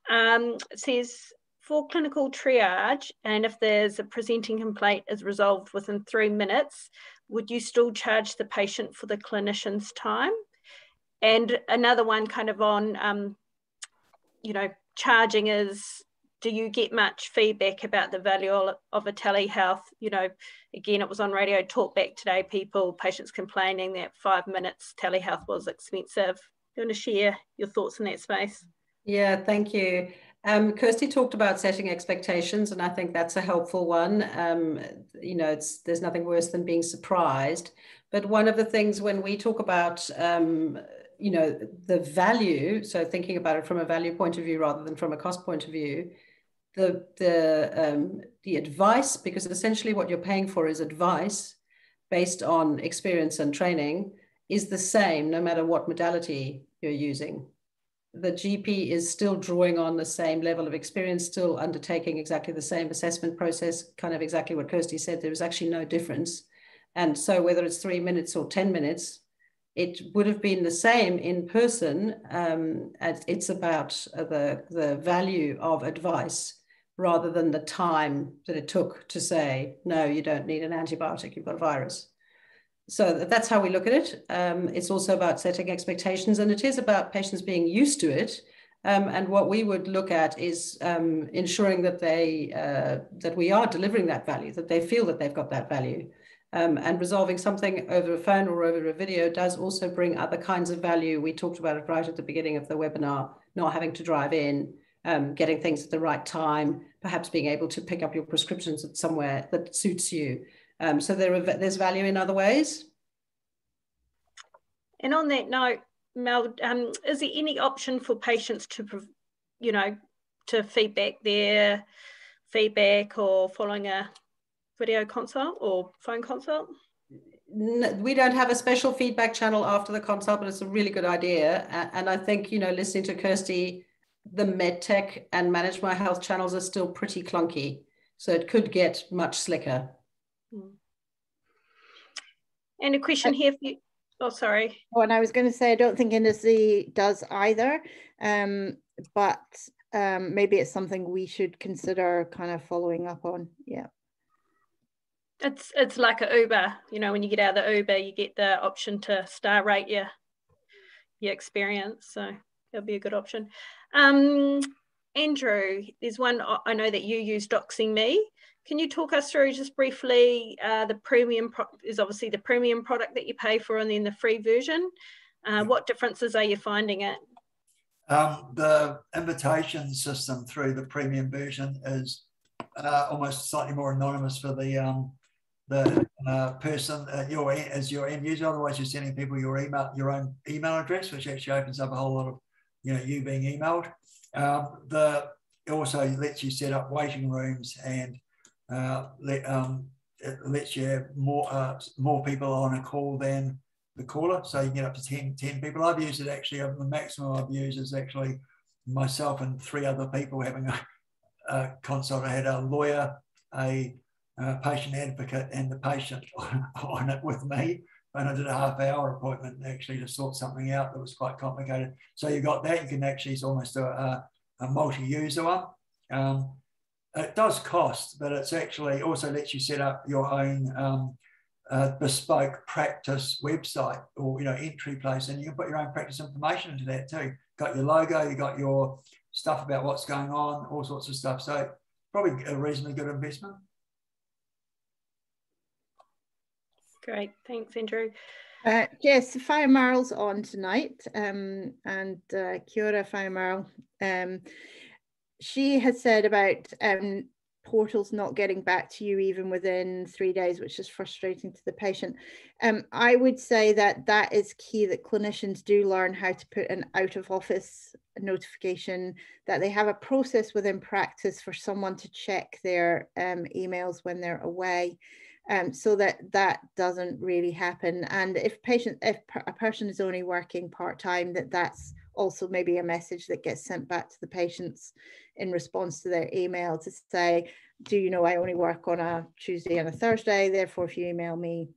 It says, for clinical triage, and if there's a presenting complaint is resolved within 3 minutes, would you still charge the patient for the clinician's time? And another one kind of on, charging is, do you get much feedback about the value of a telehealth? Again, it was on Radio Talkback today, patients complaining that 5 minutes telehealth was expensive. Do you want to share your thoughts in that space? Yeah, thank you. Kirsty talked about setting expectations, and I think that's a helpful one. There's nothing worse than being surprised. But one of the things when we talk about, the value, so thinking about it from a value point of view rather than from a cost point of view, the advice, because essentially what you're paying for is advice based on experience and training, is the same no matter what modality you're using. The GP is still drawing on the same level of experience, still undertaking exactly the same assessment process, kind of exactly what Kirsty said. There is actually no difference. And so whether it's 3 minutes or 10 minutes, it would have been the same in person. It's about the value of advice rather than the time that it took to say, no, you don't need an antibiotic, you've got a virus. So that's how we look at it. It's also about setting expectations, and it is about patients being used to it. And what we would look at is ensuring that that we are delivering that value, that they feel that they've got that value. And resolving something over a phone or over a video does also bring other kinds of value. We talked about it right at the beginning of the webinar, not having to drive in, getting things at the right time, perhaps being able to pick up your prescriptions at somewhere that suits you. So there's value in other ways. And on that note, Mel, is there any option for patients to, to feedback their feedback or following a video consult or phone consult? No, we don't have a special feedback channel after the consult, but it's a really good idea. And I think, listening to Kirsty, the MedTech and Manage My Health channels are still pretty clunky. So it could get much slicker. And a question here for you. Oh, sorry. Oh, and I was going to say, I don't think industry does either, but maybe it's something we should consider kind of following up on. Yeah. It's like an Uber, when you get out of the Uber, you get the option to star rate your experience. So that'll be a good option. Andrew, there's one, I know that you use Doxing Me. Can you talk us through just briefly, the premium is obviously the premium product that you pay for, and then the free version. What differences are you finding it? The invitation system through the premium version is almost slightly more anonymous for the person as your end user. Otherwise, you're sending people your own email address, which actually opens up a whole lot of you being emailed. It also lets you set up waiting rooms, and it lets you have more people on a call than the caller, so you can get up to 10 people. I've used it actually. The maximum I've used is actually myself and 3 other people having a consult. I had a lawyer, a patient advocate, and the patient on it with me, and I did a half-hour appointment actually to sort something out that was quite complicated. So you got that. You can actually almost do a multi-user one. It does cost, but it's actually also lets you set up your own bespoke practice website or entry place, and you can put your own practice information into that too. Got your logo, you got your stuff about what's going on, all sorts of stuff. So probably a reasonably good investment. Great, thanks, Andrew. Yes, Fire Marl's on tonight, and kia ora, Fire Marl. She has said about portals not getting back to you even within 3 days, which is frustrating to the patient. I would say that is key, that clinicians do learn how to put an out of office notification, that they have a process within practice for someone to check their emails when they're away. So that doesn't really happen. And if a person is only working part-time, that's also maybe a message that gets sent back to the patients in response to their email to say, do you know I only work on a Tuesday and a Thursday, therefore if you email me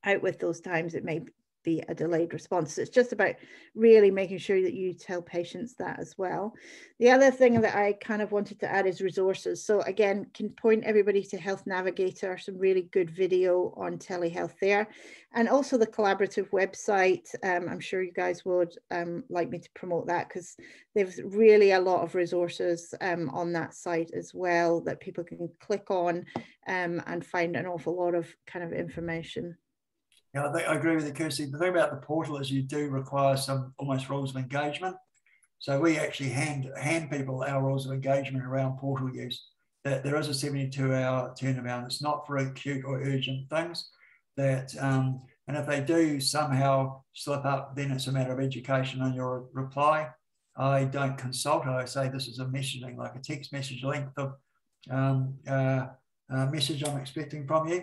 out with those times, it may be a delayed response. So it's just about really making sure that you tell patients that as well. The other thing that I kind of wanted to add is resources. So again, can point everybody to Health Navigator, some really good video on telehealth there, and also the collaborative website. I'm sure you guys would like me to promote that, because there's really a lot of resources on that site as well that people can click on and find an awful lot of kind of information. Yeah, I agree with you, Kirsty. The thing about the portal is you do require some almost rules of engagement. So we actually hand people our rules of engagement around portal use. That there is a 72-hour turnaround. It's not for acute or urgent things. And if they do somehow slip up, then it's a matter of education on your reply. I don't consult. I say this is a messaging, like a text message length of message I'm expecting from you.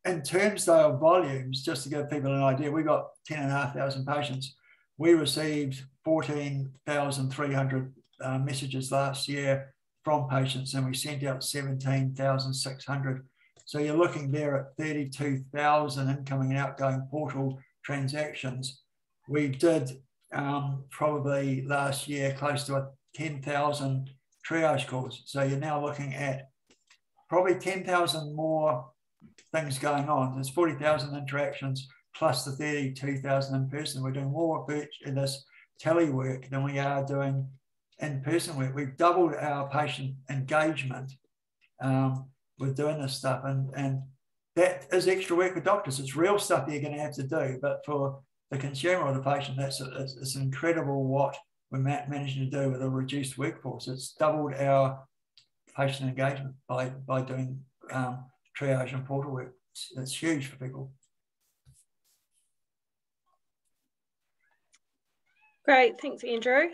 In terms though of volumes, just to give people an idea, we got 10,500 patients. We received 14,300 messages last year from patients, and we sent out 17,600. So you're looking there at 32,000 incoming and outgoing portal transactions. We did probably last year close to 10,000 triage calls. So you're now looking at probably 10,000 more things going on. There's 40,000 interactions plus the 32,000 in person. We're doing more in this telework than we are doing in-person work. We've doubled our patient engagement with doing this stuff, and that is extra work for doctors. It's real stuff you're going to have to do, but for the consumer or the patient, it's incredible what we're managing to do with a reduced workforce. It's doubled our patient engagement by doing triage and portal work. It's huge for people. Great, thanks, Andrew.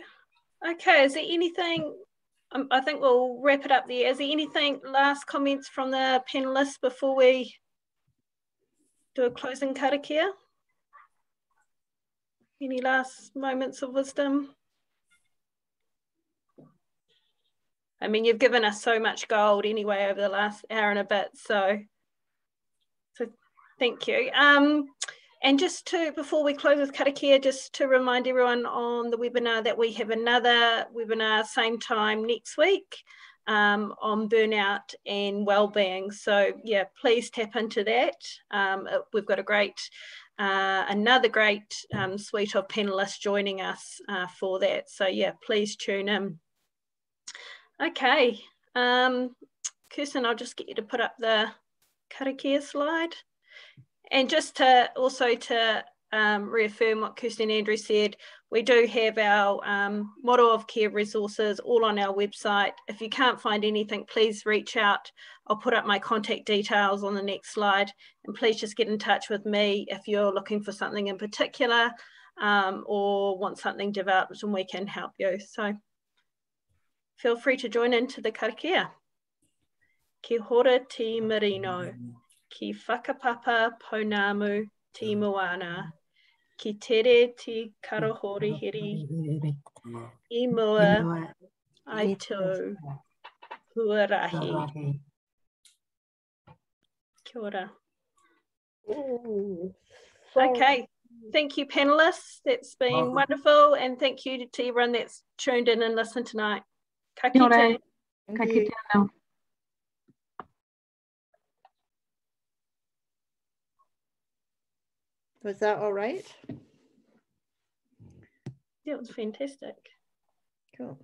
Okay, is there anything, I think we'll wrap it up there. Is there anything, last comments from the panellists before we do a closing karakia? Any last moments of wisdom? I mean, you've given us so much gold anyway over the last hour and a bit, so thank you. And just to, before we close with karakia, just to remind everyone on the webinar that we have another webinar same time next week on burnout and wellbeing. So yeah, please tap into that. We've got a great, another great suite of panellists joining us for that. So yeah, please tune in. Okay, Kirsten, I'll just get you to put up the karakia slide. And just to also to reaffirm what Kirsten and Andrew said, we do have our model of care resources all on our website. If you can't find anything, please reach out. I'll put up my contact details on the next slide, and please just get in touch with me if you're looking for something in particular or want something developed, and we can help you. So feel free to join into the karakia. Kia hora te marino. Ki whakapapa pounamu te moana, ki tere te karohorihiri, I mua ai tau huarahi. Kia ora. Okay, thank you panellists, that's been wonderful, and thank you to everyone that's tuned in and listened tonight. Ka kite. Ka kite anō. Was that all right? Yeah, it was fantastic. Cool.